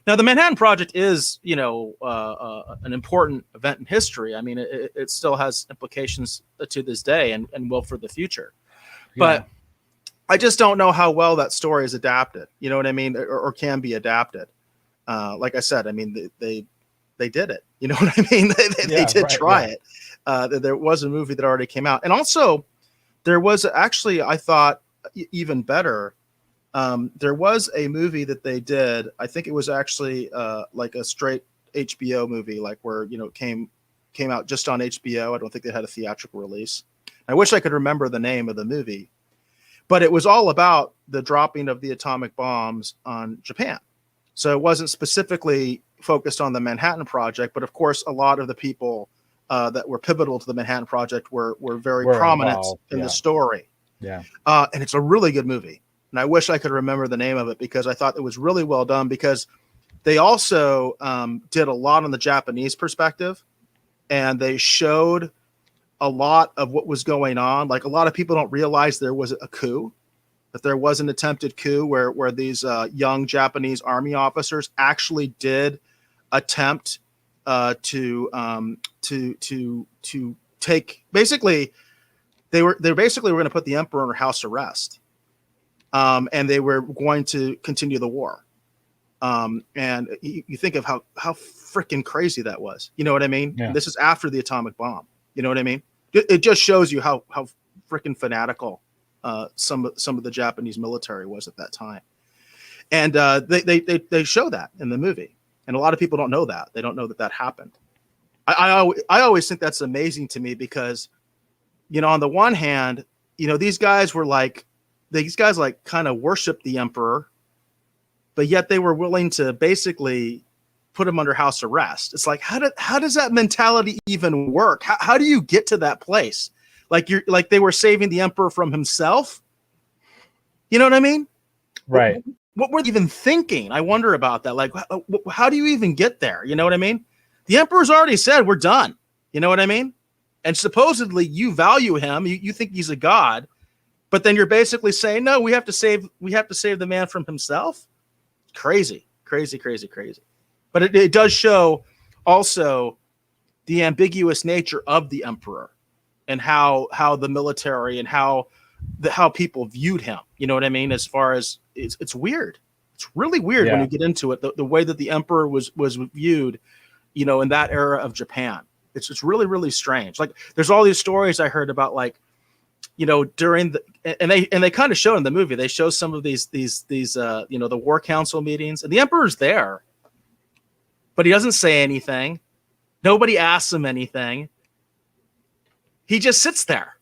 Now, the Manhattan Project is, an important event in history. I mean, it still has implications to this day and will for the future. Yeah. But I just don't know how well that story is adapted. You know what I mean? Or can be adapted. Like I said, I mean, they did it. You know what I mean? They did try it. There was a movie that already came out. And also, there was actually, I thought, even better, there was a movie that they did. I think it was actually like a straight HBO movie, like where it came out just on HBO. I don't think they had a theatrical release. I wish I could remember the name of the movie, but it was all about the dropping of the atomic bombs on Japan. So it wasn't specifically focused on the Manhattan Project, but of course, a lot of the people that were pivotal to the Manhattan Project were very prominent in the story. Yeah. And it's a really good movie. And I wish I could remember the name of it because I thought it was really well done, because they also did a lot on the Japanese perspective, and they showed a lot of what was going on. Like, a lot of people don't realize there was a coup, that there was an attempted coup where these young Japanese army officers actually did attempt to take, basically they were going to put the emperor under house arrest, and they were going to continue the war. And you think of how freaking crazy that was. You know what I mean? Yeah. This is after the atomic bomb. You know what I mean? It just shows you how freaking fanatical some of the Japanese military was at that time. And they show that in the movie. And a lot of people don't know that. They don't know that happened. I always think that's amazing to me, because, you know, on the one hand, you know, these guys kind of worshiped the emperor, but yet they were willing to basically put him under house arrest. It's like, how does that mentality even work? How do you get to that place? Like, they were saving the emperor from himself. You know what I mean? Right. What were they even thinking? I wonder about that. Like, how do you even get there? You know what I mean? The emperor's already said, we're done. You know what I mean? And supposedly you value him. You think he's a god, but then you're basically saying, no, we have to save the man from himself. Crazy. But it does show also the ambiguous nature of the emperor, and how the military and how people viewed him. You know what I mean? As far as it's weird. It's really weird when you get into it. The way that the emperor was viewed, you know, in that era of Japan. It's really, really strange. Like, there's all these stories I heard about, like, you know, during and they kind of show in the movie. They show some of these you know, the war council meetings, and the emperor's there, but he doesn't say anything. Nobody asks him anything. He just sits there.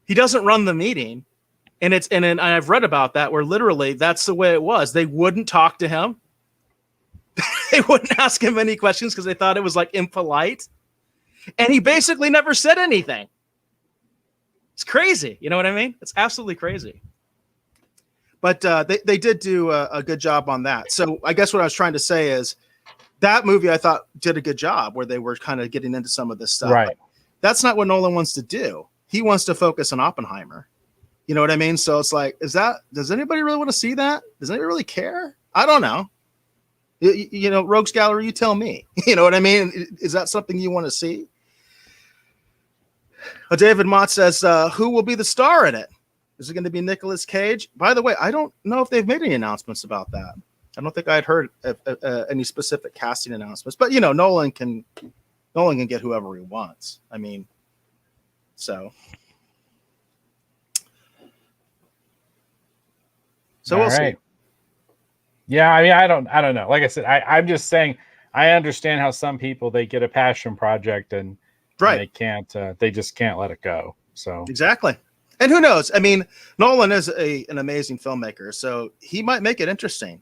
He doesn't run the meeting. And I've read about that, where literally that's the way it was. They wouldn't talk to him. They wouldn't ask him any questions because they thought it was, like, impolite. And he basically never said anything. It's crazy. You know what I mean? It's absolutely crazy. But they did do a good job on that. So I guess what I was trying to say is that movie, I thought, did a good job, where they were kind of getting into some of this stuff. Right. But that's not what Nolan wants to do. He wants to focus on Oppenheimer. You know what I mean? So it's like, does anybody really want to see that? Does anybody really care? I don't know. You know, Rogues Gallery, you tell me. You know what I mean? Is that something you want to see? David Mott says, who will be the star in it? Is it going to be Nicolas Cage? By the way, I don't know if they've made any announcements about that. I don't think I had heard any specific casting announcements. But, you know, Nolan can get whoever he wants. I mean, so we'll see. Yeah, I mean, I don't know. Like I said, I'm just saying, I understand how some people, they get a passion project and they just can't let it go. So exactly. And who knows? I mean, Nolan is an amazing filmmaker, so he might make it interesting.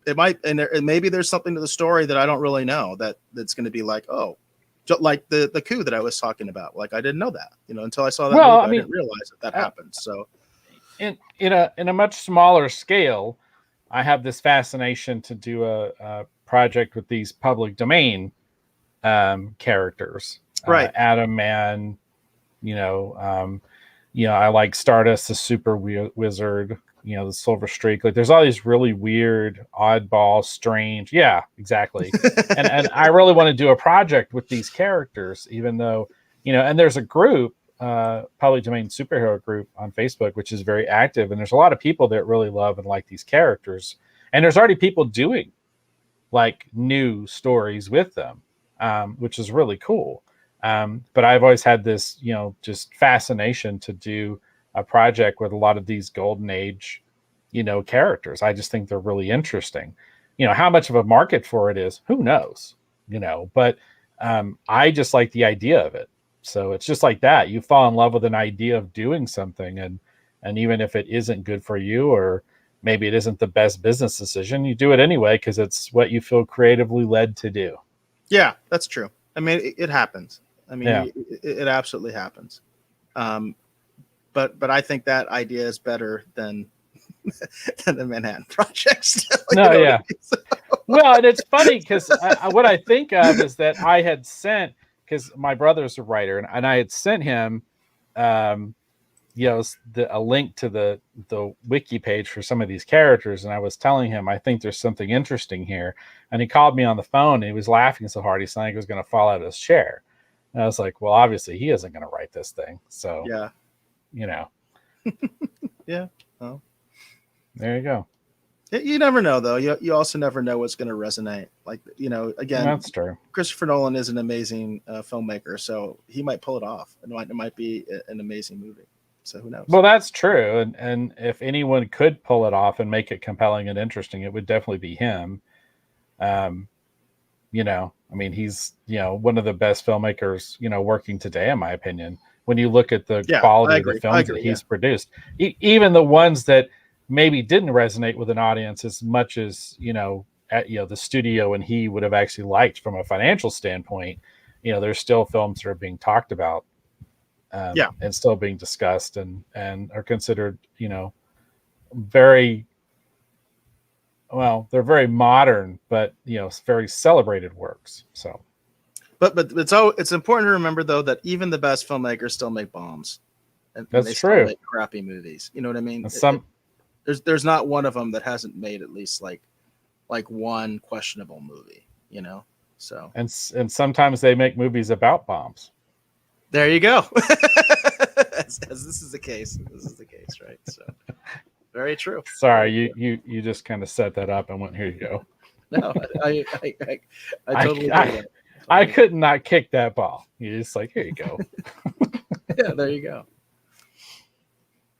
It might, and maybe there's something to the story that I don't really know that's going to be like, oh, like the coup that I was talking about. Like, I didn't know that, you know, until I saw that movie. I didn't realize that happened. So in a much smaller scale, I have this fascination to do a project with these public domain characters, right? Atom Man, you know, I like Stardust, the Super Wizard, you know, the Silver Streak. Like, there's all these really weird, oddball, strange. Yeah, exactly. and I really want to do a project with these characters, even though, you know, and there's a group, public domain superhero group on Facebook, which is very active. And there's a lot of people that really love and like these characters. And there's already people doing, like, new stories with them, which is really cool. But I've always had this, you know, just fascination to do a project with a lot of these golden age, you know, characters. I just think they're really interesting. You know, how much of a market for it is, who knows, you know, but I just like the idea of it. So it's just like that. You fall in love with an idea of doing something, and even if it isn't good for you, or maybe it isn't the best business decision, you do it anyway because it's what you feel creatively led to do. Yeah, that's true. I mean, it happens. I mean, Yeah. it absolutely happens. But I think that idea is better than the Manhattan Project. No, yeah. Well, and it's funny because what I think of is that I had sent, because my brother's a writer, and I had sent him, a link to the wiki page for some of these characters, and I was telling him I think there's something interesting here, and he called me on the phone and he was laughing so hard he sounded like he was going to fall out of his chair, and I was like, well, obviously he isn't going to write this thing, so yeah, yeah. Well, there you go. You never know, though. You also never know what's going to resonate. Like, again, that's true. Christopher Nolan is an amazing filmmaker, so he might pull it off. It might be an amazing movie. So who knows? Well, that's true. And if anyone could pull it off and make it compelling and interesting, it would definitely be him. I mean, he's, one of the best filmmakers, working today, in my opinion, when you look at the quality of the films that he's produced, even the ones that maybe didn't resonate with an audience as much as, the studio and he would have actually liked from a financial standpoint, there's still films that are being talked about. And still being discussed and are considered, very well, they're very modern, but very celebrated works. So, but it's important to remember, though, that even the best filmmakers still make bombs, and that's they true. Still make crappy movies. You know what I mean? There's not one of them that hasn't made at least like one questionable movie. So and sometimes they make movies about bombs. There you go. as this is the case. This is the case, right? So, very true. Sorry, you just kind of set that up and went, here you go. No, I totally. I could not kick that ball. You're just like, here you go. Yeah, there you go.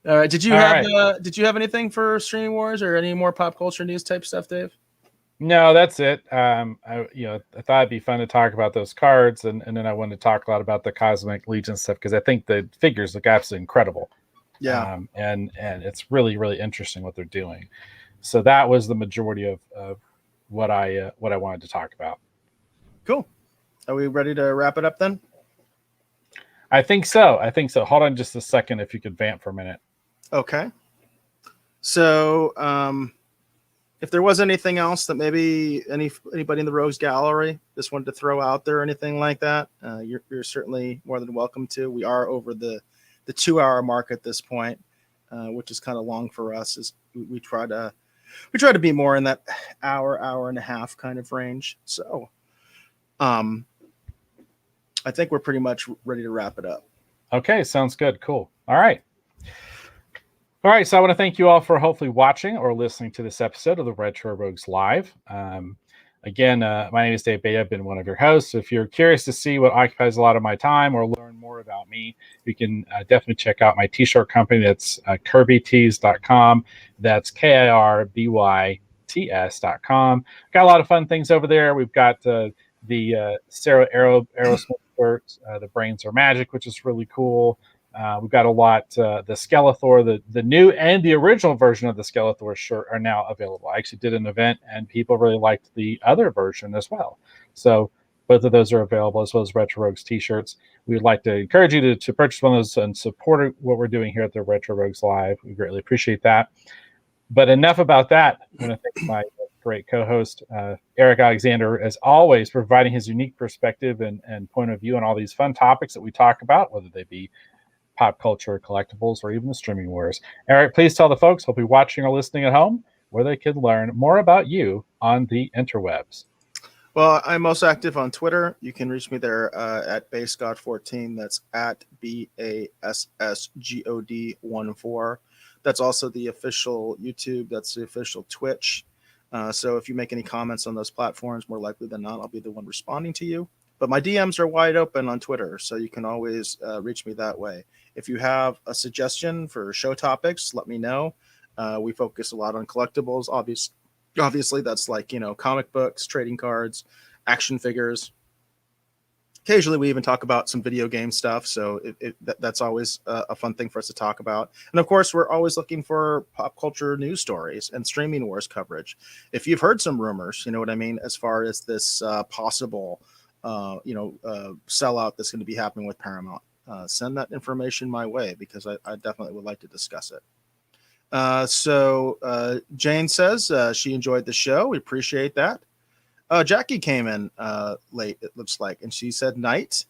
All right. Did you have anything for Streaming Wars or any more pop culture news type stuff, Dave? No, that's it. I thought it'd be fun to talk about those cards, and then I wanted to talk a lot about the Cosmic Legion stuff because I think the figures look absolutely incredible. Yeah, and it's really, really interesting what they're doing. So that was the majority of what I wanted to talk about. Cool. Are we ready to wrap it up then? I think so. Hold on just a second, if you could vamp for a minute. Okay. So, if there was anything else that maybe anybody in the Rogues Gallery just wanted to throw out there or anything like that, you're certainly more than welcome to. We are over the 2-hour mark at this point, which is kind of long for us. As we try to be more in that hour and a half kind of range. So, I think we're pretty much ready to wrap it up. Okay, sounds good. Cool. All right. So I want to thank you all for hopefully watching or listening to this episode of the Retro Rogues Live. Again, my name is Dave Beatty. I've been one of your hosts. If you're curious to see what occupies a lot of my time or learn more about me, you can definitely check out my t-shirt company. That's kirbytees.com. That's KIRBYTS.com. Got a lot of fun things over there. We've got the Sarah Aerosmith shirts, the Brains Are Magic, which is really cool. We've got a lot. The Skeletor, the new and the original version of the Skeletor shirt are now available. I actually did an event and people really liked the other version as well. So both of those are available, as well as Retro Rogues t-shirts. We would like to encourage you to purchase one of those and support what we're doing here at the Retro Rogues Live. We greatly appreciate that. But enough about that. I want to thank my great co-host, Eric Alexander, as always, providing his unique perspective and point of view on all these fun topics that we talk about, whether they be pop culture, collectibles, or even the streaming wars. Eric, please tell the folks who'll be watching or listening at home where they can learn more about you on the interwebs. Well, I'm most active on Twitter. You can reach me there at BassGod14. That's at BASSGOD14. That's also the official YouTube. That's the official Twitch. So if you make any comments on those platforms, more likely than not, I'll be the one responding to you. But my DMs are wide open on Twitter, so you can always reach me that way. If you have a suggestion for show topics, let me know. We focus a lot on collectibles. Obviously, that's like, comic books, trading cards, action figures, occasionally we even talk about some video game stuff. So that's always a fun thing for us to talk about. And of course, we're always looking for pop culture news stories and streaming wars coverage. If you've heard some rumors, you know what I mean, as far as this possible, sellout that's going to be happening with Paramount, send that information my way, because I definitely would like to discuss it. So Jane says she enjoyed the show. We appreciate that. Jackie came in late, it looks like, and she said night.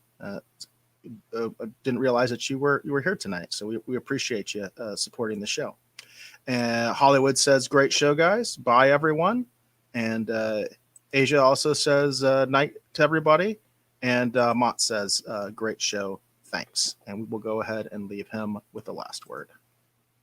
Didn't realize that you were here tonight, so we appreciate you supporting the show. And Hollywood says, great show, guys. Bye, everyone. And Asia also says night to everybody. And Mott says, great show. Thanks. And we will go ahead and leave him with the last word.